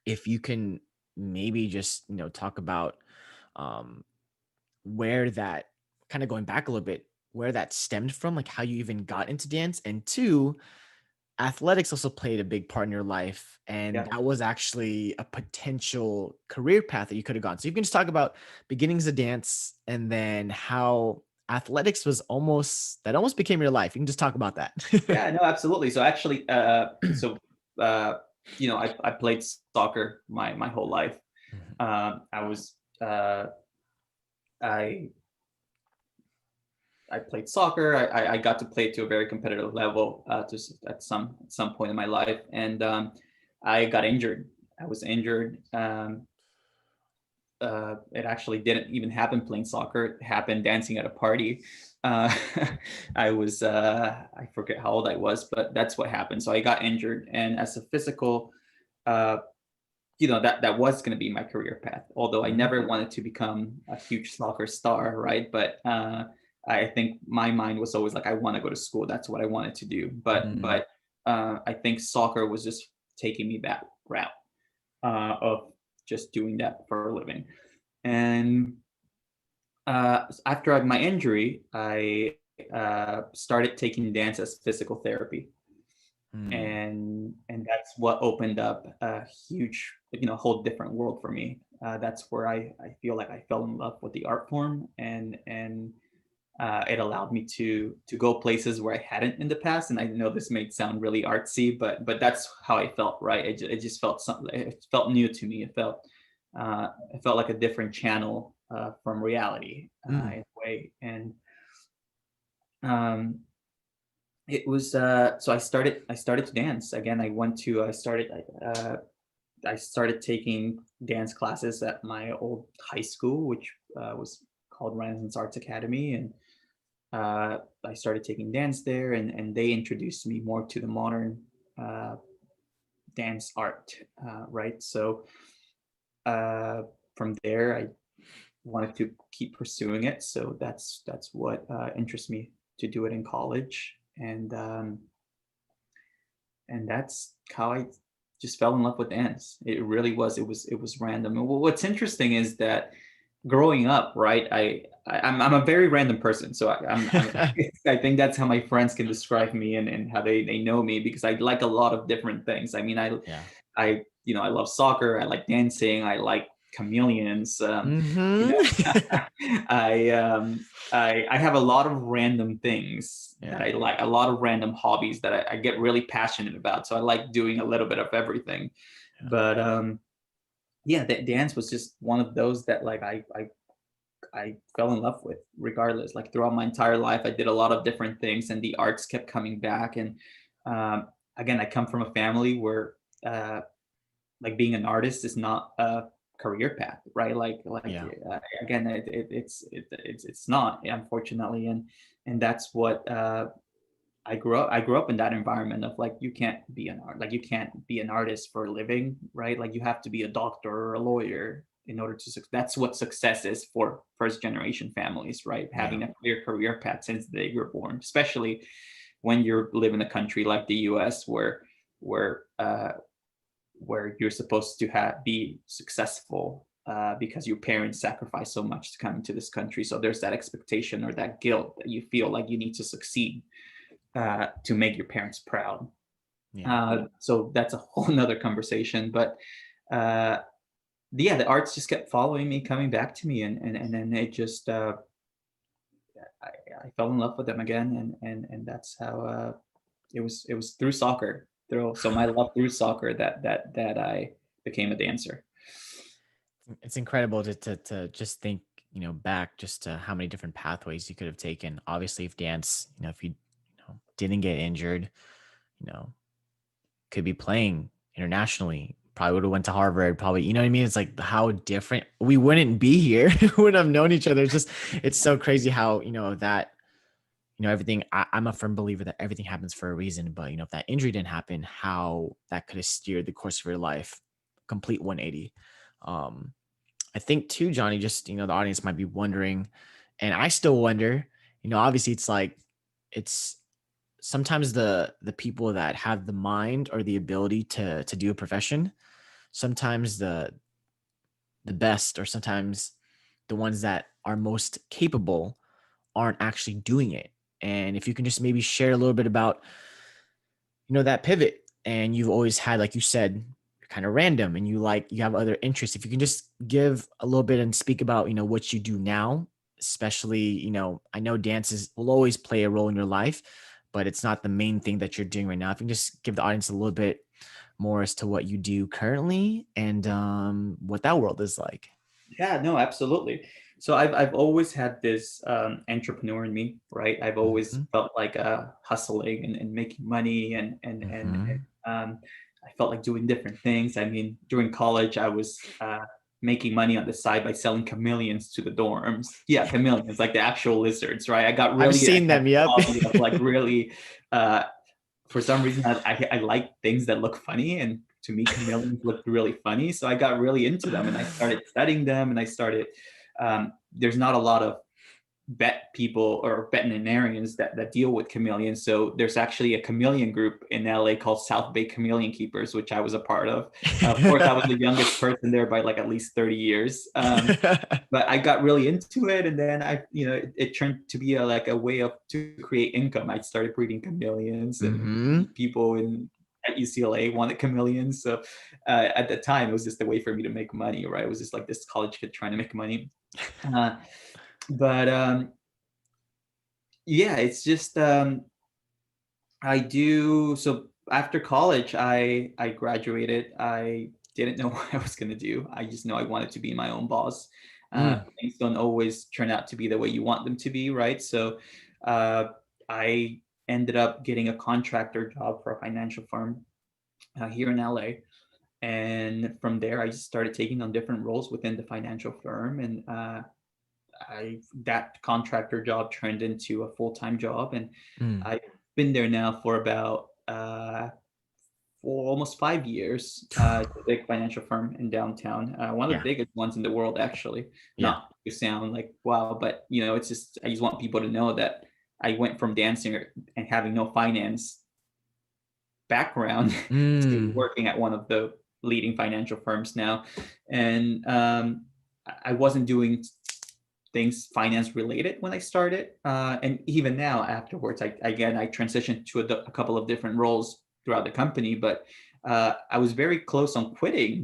if you can maybe just, talk about um where that, kind of going back a little bit, where that stemmed from, like how you even got into dance. And two, athletics also played a big part in your life, and Yeah. that was actually a potential career path that you could have gone. So you can just talk about beginnings of dance, and then how athletics was almost became your life. You can just talk about that. Yeah, no, absolutely. So actually, uh, I played soccer my whole life. I was I I played soccer. I got to play to a very competitive level just at some point in my life, and I got injured. I was injured. It actually didn't even happen playing soccer. It happened dancing at a party. Uh, I forget how old I was, but that's what happened. So I got injured, and as a physical, uh, that was going to be my career path. Although I Mhm. never wanted to become a huge soccer star, right? But I think my mind was always like, I want to go to school. That's what I wanted to do. Mm. But I think soccer was just taking me that route of just doing that for a living. And after my injury, I started taking dance as physical therapy, Mm. and that's what opened up a huge, whole different world for me. that's where I feel like I fell in love with the art form, and it allowed me to go places where I hadn't in the past. And I know this may sound really artsy, but that's how I felt, right? It just felt something. It felt new to me. It felt like a different channel from reality Mm. in a way. And um, it was so I started to dance again. I started taking dance classes at my old high school, which was called Renaissance Arts Academy, and I started taking dance there, and they introduced me more to the modern uh, dance art, right? So uh, from there, I wanted to keep pursuing it. So that's what interests me to do it in college, and that's how I just fell in love with dance. It really was. It was random. And what's interesting is that growing up, right? I'm a very random person, so I'm I think that's how my friends can describe me, and how they know me, because I like a lot of different things. I mean, Yeah. I love soccer. I like dancing. I like chameleons. You Hmm. know, I have a lot of random things that Yeah. I like, a lot of random hobbies that I get really passionate about. So I like doing a little bit of everything. Yeah. But yeah, that dance was just one of those that like I fell in love with regardless. Like throughout my entire life, I did a lot of different things, and the arts kept coming back. And um, again, I come from a family where uh, like being an artist is not a career path, right? Yeah. Again, it's not, unfortunately. And that's what I grew up in that environment of like, you can't be an art like you can't be an artist for a living, right? Like you have to be a doctor or a lawyer in order to that's what success is for first generation families, right? Yeah. Having a clear career path since the day you're born, especially when you live in a country like the US, where where you're supposed to be successful because your parents sacrificed so much to come into this country. So there's that expectation or that guilt that you feel like you need to succeed to make your parents proud. Yeah. So that's a whole nother conversation. But uh, yeah, the arts just kept following me, coming back to me, and then it just I, I fell in love with them again, and that's how it was through soccer. So my love through soccer that I became a dancer. It's incredible to just think, back just to how many different pathways you could have taken. Obviously, if dance, if you didn't get injured, you know, could be playing internationally. Probably would have went to Harvard. Probably, you know what I mean? It's like how different we wouldn't be here. We wouldn't have known each other. It's so crazy how, that, everything. I'm a firm believer that everything happens for a reason. But, if that injury didn't happen, how that could have steered the course of your life, complete 180. Um, I think too, Johnny, just, the audience might be wondering, and I still wonder, obviously it's sometimes the people that have the mind or the ability to do a profession, sometimes the best, or sometimes the ones that are most capable aren't actually doing it. And if you can just maybe share a little bit about, that pivot, and you've always had, like you said, you're kind of random, and you have other interests. If you can just give a little bit and speak about, what you do now, especially, I know dances will always play a role in your life, but it's not the main thing that you're doing right now. If you can just give the audience a little bit more as to what you do currently, and what that world is like. Yeah, no, absolutely. So I've always had this entrepreneur in me, right? I've always Hmm. felt like hustling and making money, and Hmm. I felt like doing different things. I mean, during college, I was making money on the side by selling chameleons to the dorms. Yeah, chameleons, like the actual lizards, right? I've I seen got them. this Yep. hobby of like really uh, for some reason I like things that look funny, and to me chameleons looked really funny, so I got really into them, and I started studying them, and I started there's not a lot of vet people or veterinarians that deal with chameleons. So there's actually a chameleon group in LA called South Bay Chameleon Keepers, which I was a part of. Of course, I was the youngest person there by like at least 30 years. But I got really into it, and then it turned to be like a way of to create income. I started breeding chameleons and Hmm. people in at UCLA, wanted chameleons. So at the time, it was just a way for me to make money, right? It was just like this college kid trying to make money. Uh, but yeah, it's just I do. So after college, I graduated. I didn't know what I was gonna do. I just know I wanted to be my own boss. Mm, Things don't always turn out to be the way you want them to be, right? So uh, I ended up getting a contractor job for a financial firm here in LA. And from there, I just started taking on different roles within the financial firm, and that contractor job turned into a full-time job, and mm. I've been there now for about for almost 5 years. It's a big financial firm in downtown, one of the Yeah. biggest ones in the world, actually. Yeah. Not to sound like wow, but it's just I just want people to know that I went from dancing and having no finance background to Mm. working at one of the leading financial firms now, and I wasn't doing things finance related when I started, and even now afterwards, I transitioned to a couple of different roles throughout the company, but I was very close on quitting,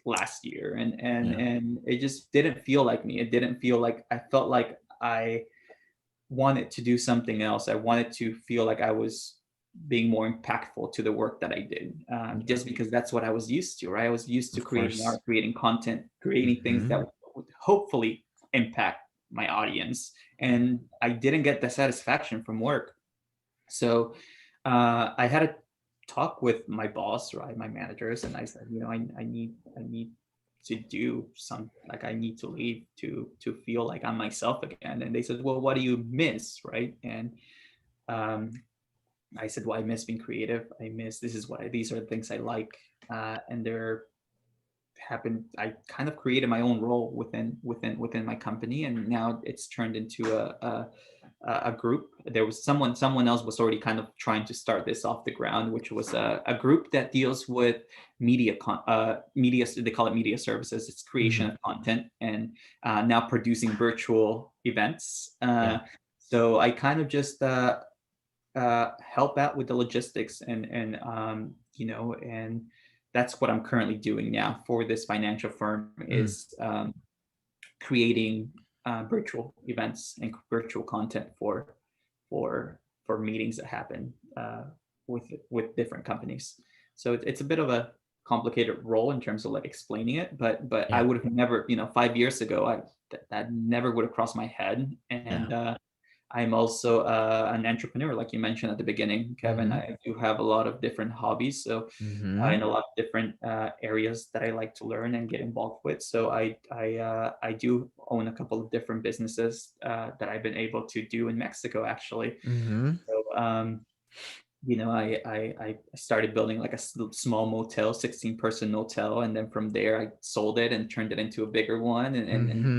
last year, Yeah. and it just didn't feel like me. It didn't feel like I felt like I wanted to do something else. I wanted to feel like I was being more impactful to the work that I did, Yeah. just because that's what I was used to, right? I was used to Of creating art, course. creating content, creating things that Mhm. would hopefully impact my audience. And I didn't get the satisfaction from work. So I had a talk with my boss, right, my managers, and I said, I need to do some, like I need to leave to feel like I'm myself again. And they said, well, what do you miss, right? And um, I said, well, I miss being creative. I miss these are the things I like, and they're happened I kind of created my own role within my company, and now it's turned into a group. There was someone else was already kind of trying to start this off the ground, which was a group that deals with media. They call it media services. It's creation Mhm. of content, and now producing virtual events. Yeah. So I kind of just help out with the logistics, and that's what I'm currently doing now for this financial firm, Mm. is creating virtual events and virtual content for meetings that happen with different companies. So it's a bit of a complicated role in terms of like explaining it, but I Yeah. would have never, 5 years ago, that never would have crossed my head. Yeah. And I'm also an entrepreneur, like you mentioned at the beginning, Kevin. Mhm. I do have a lot of different hobbies, so in Mhm. a lot of different areas that I like to learn and get involved with. So I do own a couple of different businesses that I've been able to do in Mexico, actually. Mhm. So I started building like a small motel, 16-person motel, and then from there I sold it and turned it into a bigger one, and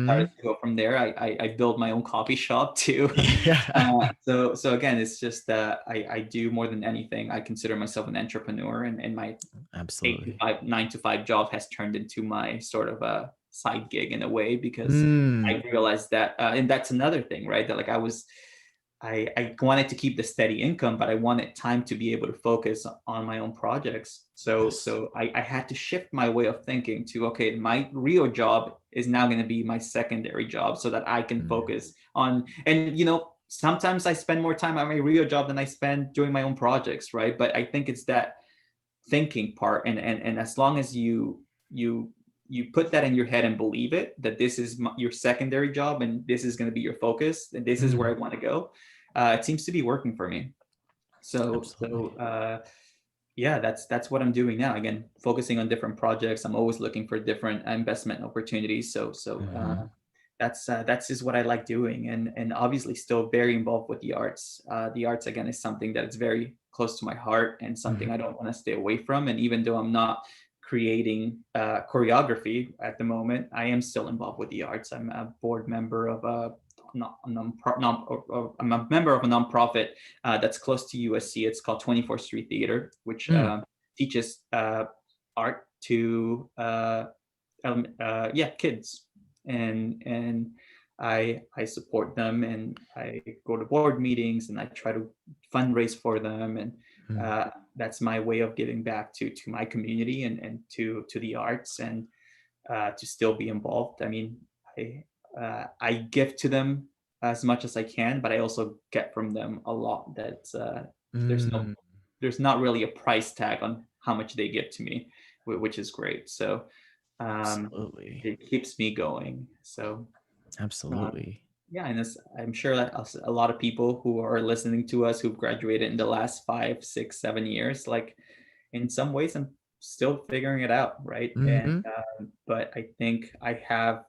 started Mhm. to go from there. I built my own coffee shop too. Yeah. So again, it's just I do more than anything. I consider myself an entrepreneur, and my eight to Absolutely. five, 9 to 5 job has turned into my sort of a side gig in a way, because Mm. I realized that, and that's another thing, right? That like I wanted to keep the steady income, but I wanted time to be able to focus on my own projects. So Yes. so I had to shift my way of thinking to, okay, my real job is now going to be my secondary job, so that I can Mm. focus on, and sometimes I spend more time on my real job than I spend doing my own projects, right? But I think it's that thinking part, and as long as you put that in your head and believe it, that this is your secondary job and this is going to be your focus and this is where I Mm. want to go, it seems to be working for me. So Absolutely. yeah, that's what I'm doing now. Again, focusing on different projects. I'm always looking for different investment opportunities. Mhm. That's just what I like doing, and obviously still very involved with the arts. The arts, again, is something that is very close to my heart and something Mhm. I don't want to stay away from. And even though I'm not creating choreography at the moment, I am still involved with the arts. I'm a board member of I'm a member of a nonprofit that's close to USC. It's called 24th Street Theater, which Mm. teaches art to kids, and I support them, and I go to board meetings, and I try to fundraise for them, and Mm. That's my way of giving back to my community and to the arts, and to still be involved. I mean, I give to them as much as I can, but I also get from them a lot. That there's no Mm. there's not really a price tag on how much they give to me, which is great. So um, Absolutely. it keeps me going. So um, Absolutely. yeah, and I'm sure that a lot of people who are listening to us who've graduated in the last 5, 6, 7 years, like in some ways, I'm still figuring it out, right? And Hmm. but I think I have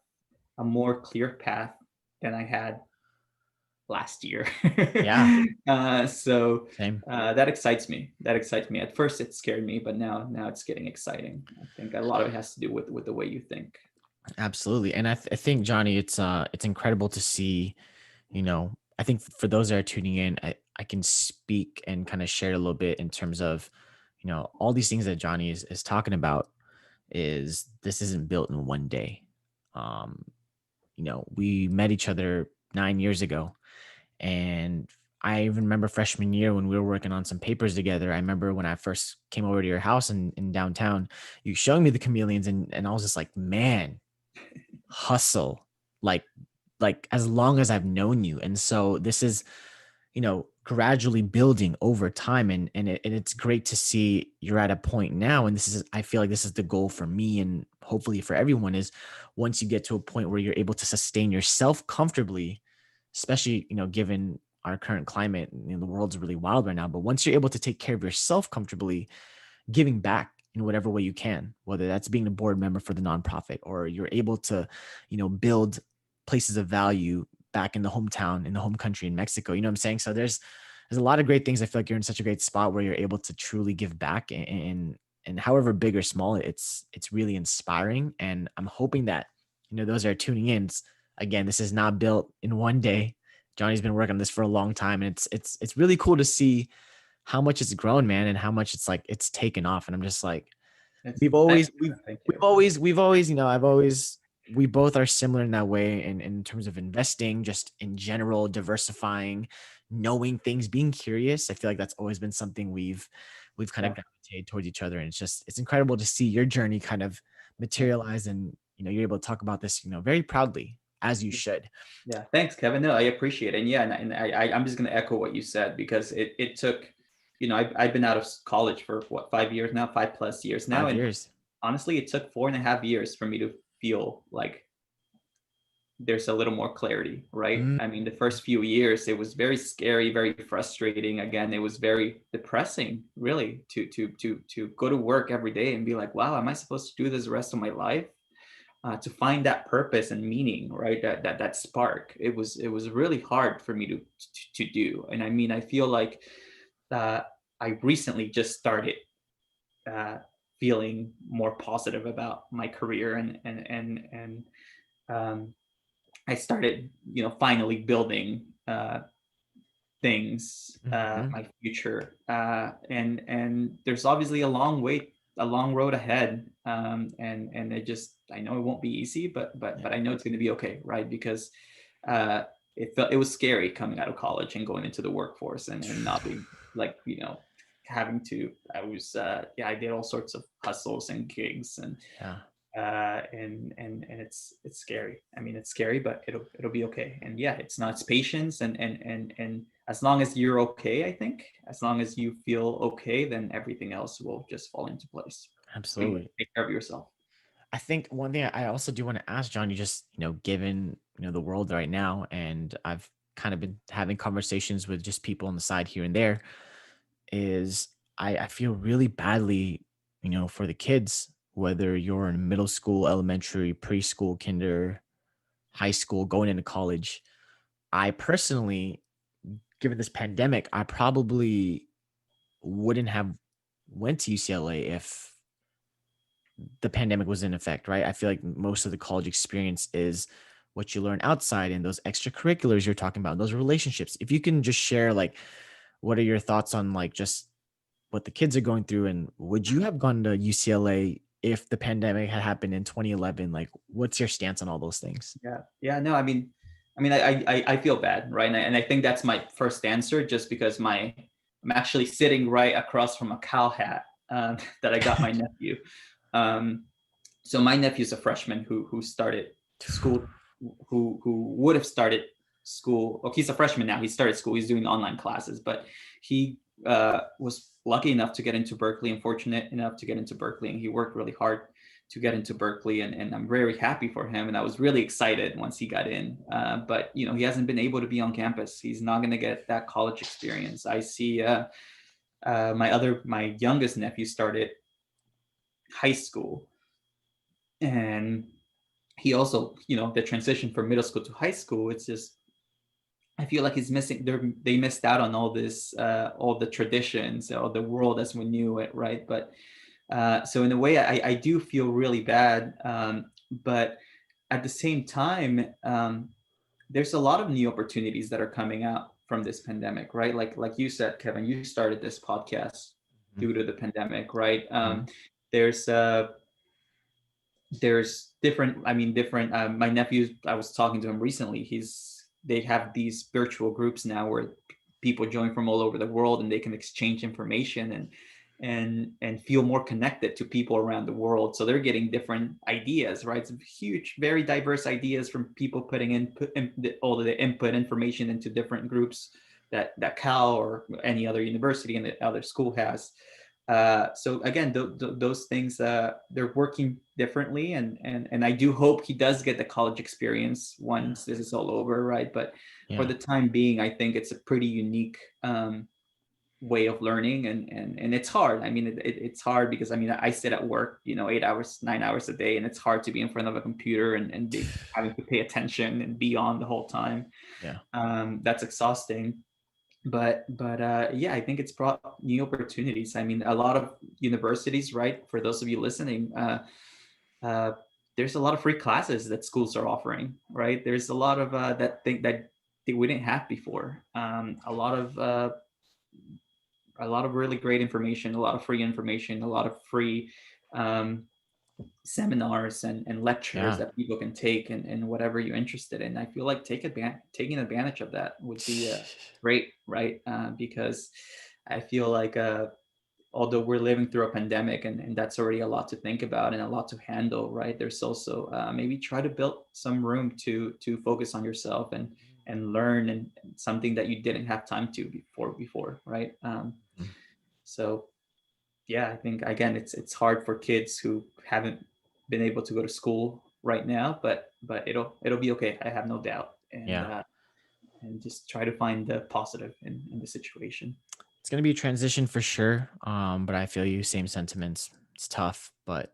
a more clear path than I had last year. Yeah. So Same. that excites me. That excites me. At first, it scared me, but now it's getting exciting. I think a lot of it has to do with the way you think. Absolutely. And I think, Johnny, it's incredible to see, I think for those that are tuning in, I can speak and kind of share a little bit in terms of, all these things that Johnny is talking about is this isn't built in one day. Um, we met each other 9 years ago. And I even remember freshman year when we were working on some papers together. I remember when I first came over to your house in downtown, you showing me the chameleons, and I was just like, man, hustle. Like as long as I've known you. And so this is, gradually building over time. And it's great to see you're at a point now. And this is, I feel like this is the goal for me and hopefully for everyone, is once you get to a point where you're able to sustain yourself comfortably, especially, given our current climate, the world's really wild right now. But once you're able to take care of yourself comfortably, giving back in whatever way you can, whether that's being a board member for the nonprofit, or you're able to, build places of value back in the hometown, in the home country in Mexico. You know what I'm saying? So there's a lot of great things. I feel like you're in such a great spot where you're able to truly give back, and however big or small, it's really inspiring. And I'm hoping that, those that are tuning in, again, this is not built in one day. Johnny's been working on this for a long time, and it's really cool to see how much it's grown, man, and how much it's like it's taken off. And I'm just like, It's we've thank always you. we've Thank we've you. always we've always, I've always we both are similar in that way, in terms of investing, just in general, diversifying, knowing things, being curious. I feel like that's always been something we've kind of Yeah. gravitated towards each other. And it's incredible to see your journey kind of Yeah. materialize, and you're able to talk about this, very proudly, as you should. Yeah, thanks, Kevin. No, I appreciate it. And yeah, and I'm just going to echo what you said, because it took, I've been out of college for what, 5 years now, 5+ years now. Five And years. honestly, it took 4.5 years for me to feel like there's a little more clarity, right? Mm. I mean, the first few years, it was very scary, very frustrating. Again, it was very depressing, really, to go to work every day and be like, wow, am I supposed to do this the rest of my life? To find that purpose and meaning, right? That spark. It was really hard for me to do. And I mean, I feel like I recently just started uh, feeling more positive about my career, and um, I started, finally building things, Mhm. my future, and there's obviously a long road ahead, and I know it won't be easy, but I know it's going to be okay, right? Because uh, it was scary coming out of college and going into the workforce, and not being like, having to. I did all sorts of hustles and gigs, Yeah. and it's scary. I mean, it's scary, but it'll be okay. And yeah, it's not, it's patience, and as long as you're okay, I think as long as you feel okay, then everything else will just fall into place. And Absolutely. take care of yourself. I think one thing I also do want to ask John, you just, given, the world right now, and I've kind of been having conversations with just people on the side here and there, is I feel really badly, for the kids, whether you're in middle school, elementary, preschool, kinder, high school, going into college. I personally, given this pandemic, I probably wouldn't have went to UCLA if the pandemic was in effect, right? I feel like most of the college experience is what you learn outside and those extracurriculars you're talking about, those relationships. If you can just share, like, what are your thoughts on, like, just what the kids are going through, and would you have gone to UCLA if the pandemic had happened in 2011? Like, what's your stance on all those things? Yeah, no, I mean, I feel bad, right? And I think that's my first answer, just because I'm actually sitting right across from a cow hat that I got my nephew. So my nephew's a freshman who started school, who would have started school. Oh, he's a freshman now. He started school. He's doing online classes, but he was lucky enough to get into Berkeley and fortunate enough to get into Berkeley. And he worked really hard to get into Berkeley, and I'm very happy for him. And I was really excited once he got in. But you know, he hasn't been able to be on campus. He's not going to get that college experience. I see my youngest nephew started high school, and he also, you know, the transition from middle school to high school, it's just, I feel like he's missing, they missed out on all this, all the traditions, all the world as we knew it, right? But so in a way, I do feel really bad, but at the same time, there's a lot of new opportunities that are coming out from this pandemic, right? Like you said, Kevin, you started this podcast due to the pandemic, right? There's there's different, I mean, different, my nephew, I was talking to him recently, they have these virtual groups now where people join from all over the world and they can exchange information and feel more connected to people around the world. So they're getting different ideas, right? Some huge, very diverse ideas from people putting all of the input information into different groups that Cal or any other university and the other school has. So again, those things, they're working differently, and I do hope he does get the college experience once this is all over, right? But for the time being, I think it's a pretty unique way of learning, and it's hard. I mean, it's hard because I mean, I sit at work, you know, 8 hours, 9 hours a day, and it's hard to be in front of a computer and be having to pay attention and be on the whole time. That's exhausting. But yeah, I think it's brought new opportunities. I mean, a lot of universities, right? For those of you listening, there's a lot of free classes that schools are offering, right? There's a lot of that thing that we didn't have before. A lot of really great information, a lot of free information, a lot of free seminars and lectures that people can take and whatever you're interested in. I feel like taking advantage of that would be great, right? Because I feel like although we're living through a pandemic and that's already a lot to think about and a lot to handle, right? There's also maybe try to build some room to focus on yourself and learn and something that you didn't have time to before, right? So yeah, I think again, it's hard for kids who haven't been able to go to school right now, but it'll be okay. I have no doubt, and just try to find the positive in the situation. It's gonna be a transition for sure. But I feel you, same sentiments. It's tough, but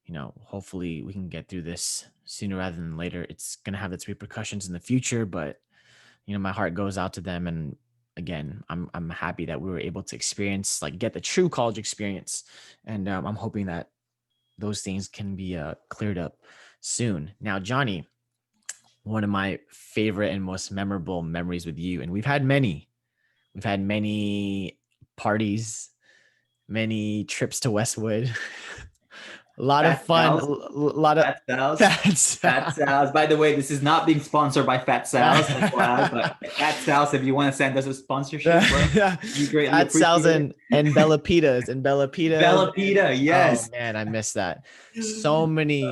you know, hopefully we can get through this sooner rather than later. It's gonna have its repercussions in the future, but you know, my heart goes out to them. And again, I'm happy that we were able to experience, like, get the true college experience. And I'm hoping that those things can be cleared up soon. Now, Johnny, one of my favorite and most memorable memories with you, and we've had many parties, many trips to Westwood. A lot of Fat fun, a Sal's, lot of Fat Sal's. By the way, this is not being sponsored by Fat Sal's, but Fat Sal's, if you want to send us a sponsorship, bro, we greatly Fat Sal's appreciate it. and Bella Pitas Bella Pita, yes. Oh man, I miss that. So many,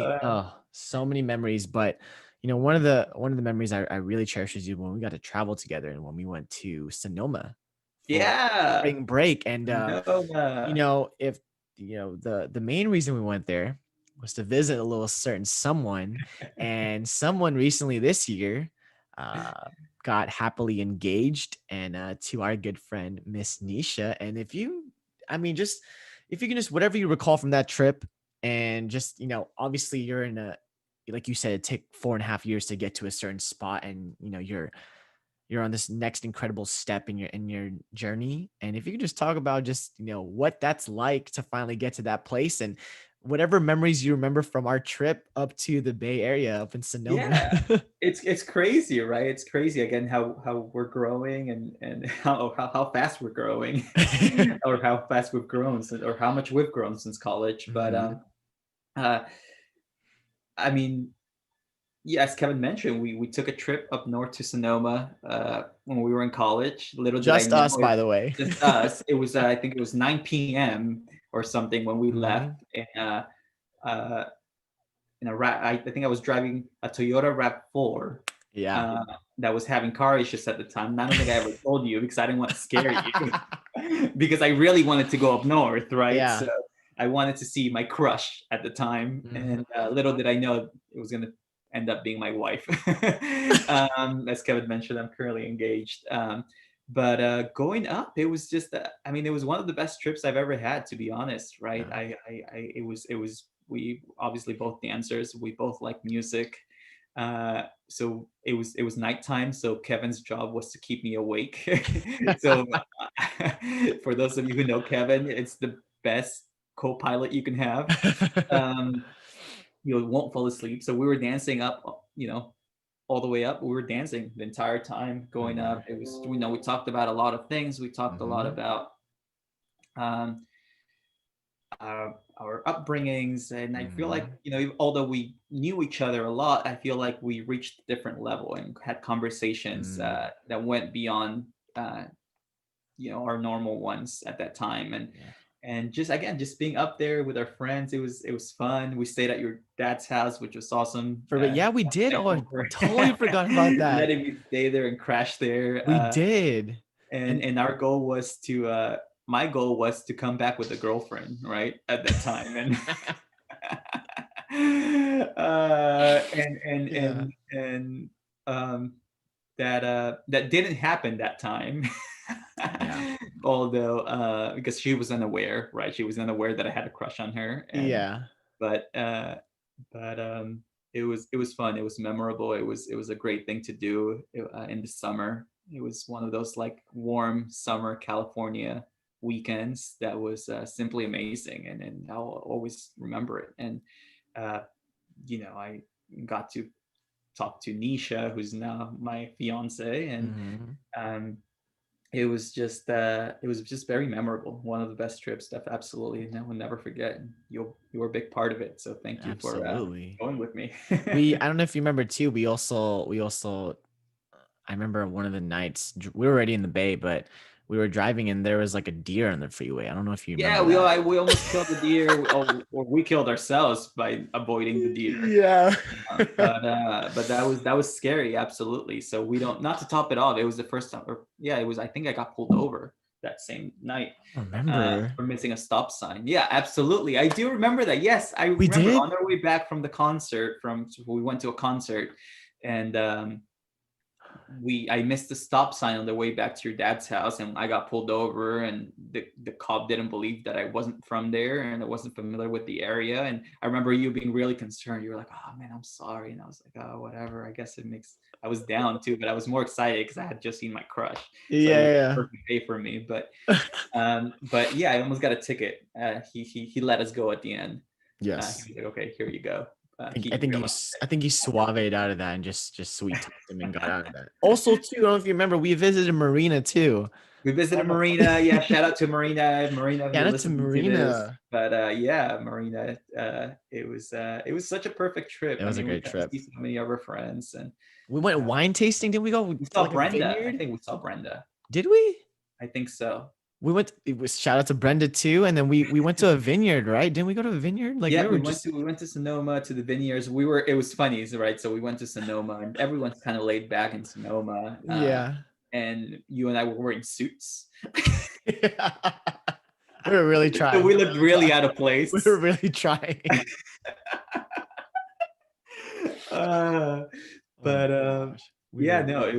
so many memories. But you know, one of the memories I really cherish is when we got to travel together and when we went to Sonoma for Yeah. spring break. And Nova. you know, if you know, the main reason we went there was to visit a little certain someone, and someone recently this year got happily engaged, and to our good friend Miss Nisha. And if you, I mean, just if you can just whatever you recall from that trip, and just, you know, obviously you're in a, like you said, it took 4.5 years to get to a certain spot, and you know you're on this next incredible step in your journey. And if you could just talk about just, you know, what that's like to finally get to that place, and whatever memories you remember from our trip up to the Bay Area, up in Sonoma. Yeah, it's crazy, right? It's crazy again how we're growing and how fast we're growing, or how fast we've grown or how much we've grown since college. But I mean, yeah, as Kevin mentioned, we took a trip up north to Sonoma when we were in college. Little did I Just know, us, by the way. just us. It was I think it was 9 p.m. or something when we left, Mhm. and uh, in a I think I was driving a Toyota Rav4 Yeah. uh, that was having car issues at the time. And I don't think I ever told you because I didn't want to scare you because I really wanted to go up north, right? Yeah. So I wanted to see my crush at the time, Mhm. and little did I know it was going to end up being my wife. As Kevin mentioned, I'm currently engaged. But going up, it was just, I mean, it was one of the best trips I've ever had, to be honest, right? Yeah. It was, we obviously both dancers, we both like music. So it was nighttime. So Kevin's job was to keep me awake. So for those of you who know Kevin, it's the best co-pilot you can have. Um, you won't fall asleep. So we were dancing up, all the way up. We were dancing the entire time going Mhm. up. It was, we talked about a lot of things. We talked a lot Mhm. about um, our upbringings, and I feel like, Mhm. although we knew each other a lot, I feel like we reached a different level and had conversations Mm. that went beyond our normal ones at that time. Yeah. And just, again, just being up there with our friends, it was fun. We stayed at your dad's house, which was awesome. Yeah, we did. Oh, I Over. totally forgot about that. Letting me stay there and crash there. We did. And And our goal was to my goal was to come back with a girlfriend, right, at that time. And yeah. and that didn't happen that time. Yeah. Although because she was unaware, right? She was unaware that I had a crush on her. And Yeah. but but it was fun. It was memorable. It was a great thing to do in the summer. It was one of those like warm summer California weekends that was simply amazing, and I'll always remember it. And uh, I got to talk to Nisha, who's now my fiance, and Mhm. um, it was just very memorable. One of the best trips that absolutely I will never forget. And you were a big part of it, so thank you for Absolutely. going with me. I don't know if you remember too, we also I remember one of the nights we were already in the bay, but we were driving and there was like a deer on the freeway. I don't know if you Yeah, remember we that. we almost killed the deer, or we killed ourselves by avoiding the deer. Yeah. But that was scary, absolutely. So we don't, not to top it off. It was the first time, or yeah, it was. I think I got pulled over that same night I remember. for missing a stop sign. Yeah, absolutely. I do remember that. Yes, I We remember did? on our way back from the concert. We went to a concert, and I missed the stop sign on the way back to your dad's house, and I got pulled over, and the cop didn't believe that I wasn't from there and I wasn't familiar with the area. And I remember you being really concerned. You were like, "Oh man, I'm sorry." And I was like, "Oh, whatever. I guess it makes." I was down too, but I was more excited because I had just seen my crush, so it was a Yeah. perfect day for me. But yeah, I almost got a ticket. He let us go at the end. Yes. He was like, "Okay, here you go." I think I think you suaved out of that and just sweet talked him and got out of that. Also, too, I don't know if you remember, we visited Marina too. We I visited don't know. Marina. Yeah, shout out to Marina. Marina, if you're Shout out to listening to this. Marina. But yeah, Marina. It was such a perfect trip. It I was a mean, we great got to trip. see so many of our friends, and We went uh, wine tasting. Did we go we to saw like a Brenda. I vineyard? think we saw Brenda. Did we? I think so. We went. It was shout out to Brenda too, and then we went to a vineyard, right? Didn't we go to a vineyard? Like Yeah, we we were went just to we went to Sonoma, to the vineyards. It was funny, right? So we went to Sonoma, and everyone's kind of laid back in Sonoma. yeah. And you and I were wearing suits. We were really So trying. we looked really out of We were place. really trying. Uh, Oh my but gosh. We yeah, were no, it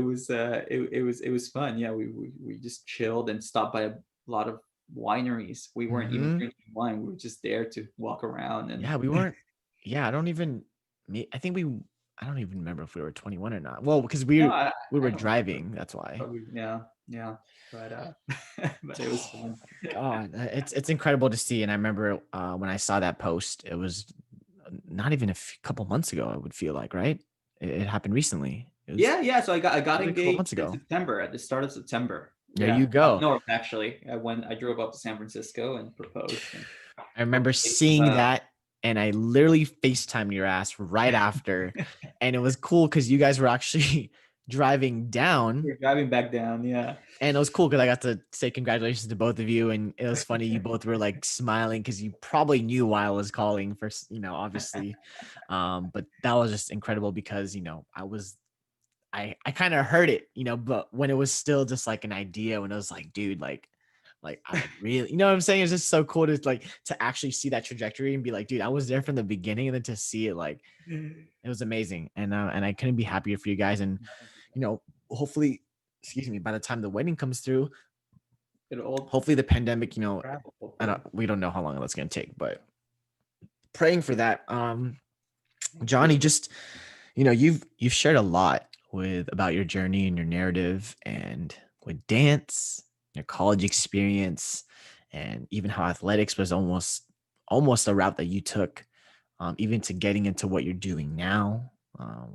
was fun. Yeah, we just chilled and stopped by a lot of wineries. We weren't even hmm drinking wine. We were just there to walk around. And Yeah, we weren't. Yeah, I don't even. I think we. I don't even remember if we were 21 or not. Well, because no, we I were don't remember. driving. That's why. But yeah, but but it was Oh fun. my God, it's incredible to see. And I remember when I saw that post, it was not even couple months ago. I would feel like, right? It happened recently. Yeah. So I got Literally a couple engaged months in ago. September, at the start of September. There Yeah, you up go. north actually. I drove up to San Francisco and proposed. And I broke remember the seeing that, and I literally FaceTimed your ass right after. And it was cool because you guys were actually driving down. We're driving back down. Yeah. And it was cool because I got to say congratulations to both of you. And it was funny. You both were like smiling because you probably knew why I was calling for, obviously. But that was just incredible because, I kind of heard it, but when it was still just like an idea, when it was like, dude, like I like really, you know what I'm saying? It's just so cool to like to actually see that trajectory and be like, dude, I was there from the beginning, and then to see it, like it was amazing. And I couldn't be happier for you guys. And you know, hopefully, excuse me, by the time the wedding comes through, It all hopefully the pandemic, travel, I hopefully. don't we don't know how long that's gonna take, but praying for that. Thank Johnny, you. just you've shared a lot with about your journey and your narrative, and with dance, your college experience, and even how athletics was almost a route that you took, even to getting into what you're doing now,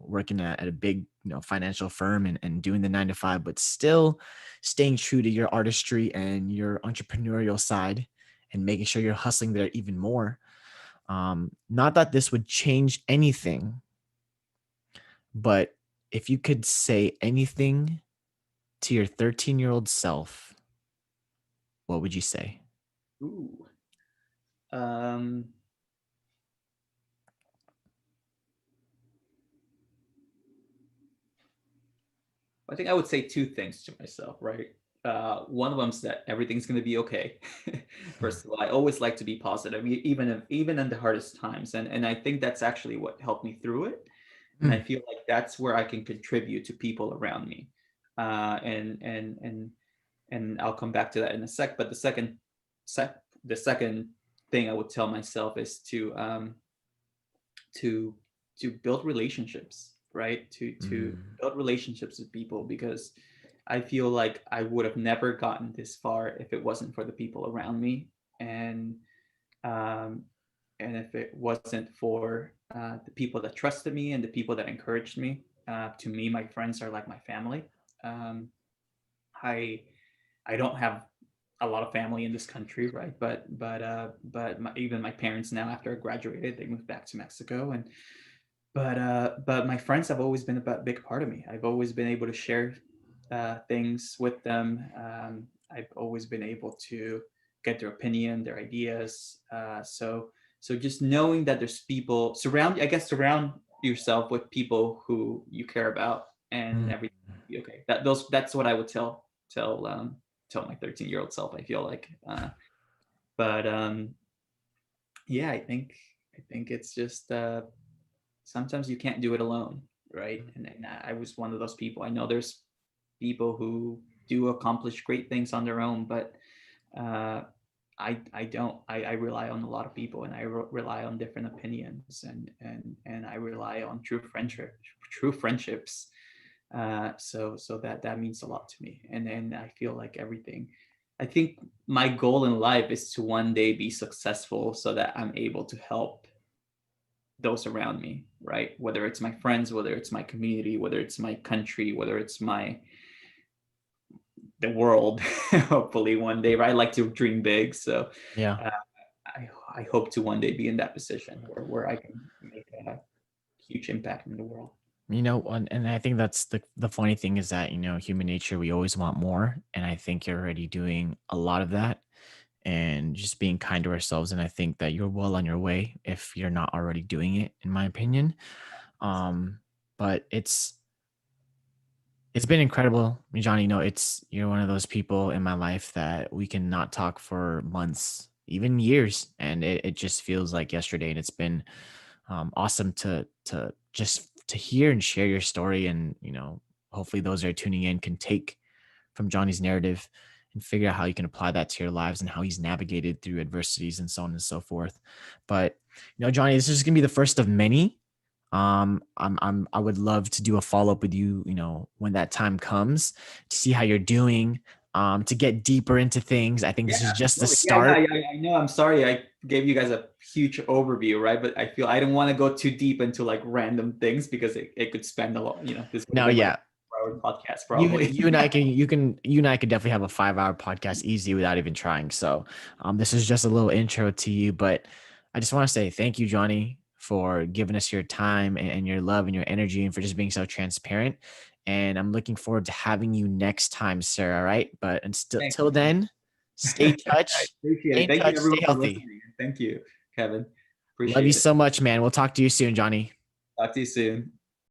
working at a big financial firm, and doing the 9 to 5, but still staying true to your artistry and your entrepreneurial side, and making sure you're hustling there even more. Not that this would change anything, but if you could say anything to your 13-year-old self, what would you say? Ooh. Um, I think I would say two things to myself, right? One of them is that everything's going to be okay. First of all, I always like to be positive, even in the hardest times, and I think that's actually what helped me through it. And I Mm, feel like that's where I can contribute to people around me. And I'll come back to that in a sec. But sec, the second thing I would tell myself is to to build relationships, right? To mm, build relationships with people, because I feel like I would have never gotten this far if it wasn't for the people around me, and um, and if it wasn't for the people that trusted me and the people that encouraged me. To me, my friends are like my family. Um, I I don't have a lot of family in this country, right? But even my parents now, after I graduated, they moved back to Mexico, and but my friends have always been a big part of me. I've always been able to share things with them. I've always been able to get their opinion, their ideas. So just knowing that there's people surround yourself with people who you care about, and mm. everything will be okay. That's what I would tell my 13-year-old self. I feel like, but yeah, I think it's just sometimes you can't do it alone, right? And I was one of those people. I know there's people who do accomplish great things on their own, but uh, I don't. I rely on a lot of people, and I rely on different opinions, and I rely on true friendships. So that means a lot to me, and I feel like everything. I think my goal in life is to one day be successful, so that I'm able to help those around me, right? Whether it's my friends, whether it's my community, whether it's my country, whether it's the world. Hopefully one day, right? I like to dream big, so Yeah. uh, I hope to one day be in that position where I can make a huge impact in the world. And I think that's the funny thing is that, human nature, we always want more. And I think you're already doing a lot of that, and just being kind to ourselves. And I think that you're well on your way if you're not already doing it, in my opinion. Um, but it's been incredible, Johnny. You're one of those people in my life that we can not talk for months, even years, and it just feels like yesterday. And it's been awesome to hear and share your story, and hopefully those that are tuning in can take from Johnny's narrative and figure out how you can apply that to your lives, and how he's navigated through adversities and so on and so forth. But Johnny, this is gonna be the first of many. I would love to do a follow up with you, when that time comes, to see how you're doing, to get deeper into things. I think Yeah, this is just the absolutely. Yeah, no, start. I know. I'm sorry I gave you guys a huge overview, right? But I feel I don't want to go too deep into like random things, because it could spend a lot. This would have No, been like a yeah, 4 hour podcast you probably. you and I can you and I could definitely have a 5 hour podcast easy without even trying. So this is just a little intro to you, but I just want to say thank you, Johnny, for giving us your time and your love and your energy and for just being so transparent. And I'm looking forward to having you next time, sir. All right. But and still Thanks, till man. then, I appreciate stay it. in Thank you touch, stay everyone for healthy. listening. Thank you, Kevin. Love you Appreciate it. so much, man. We'll talk to you soon, Johnny. Talk to you soon.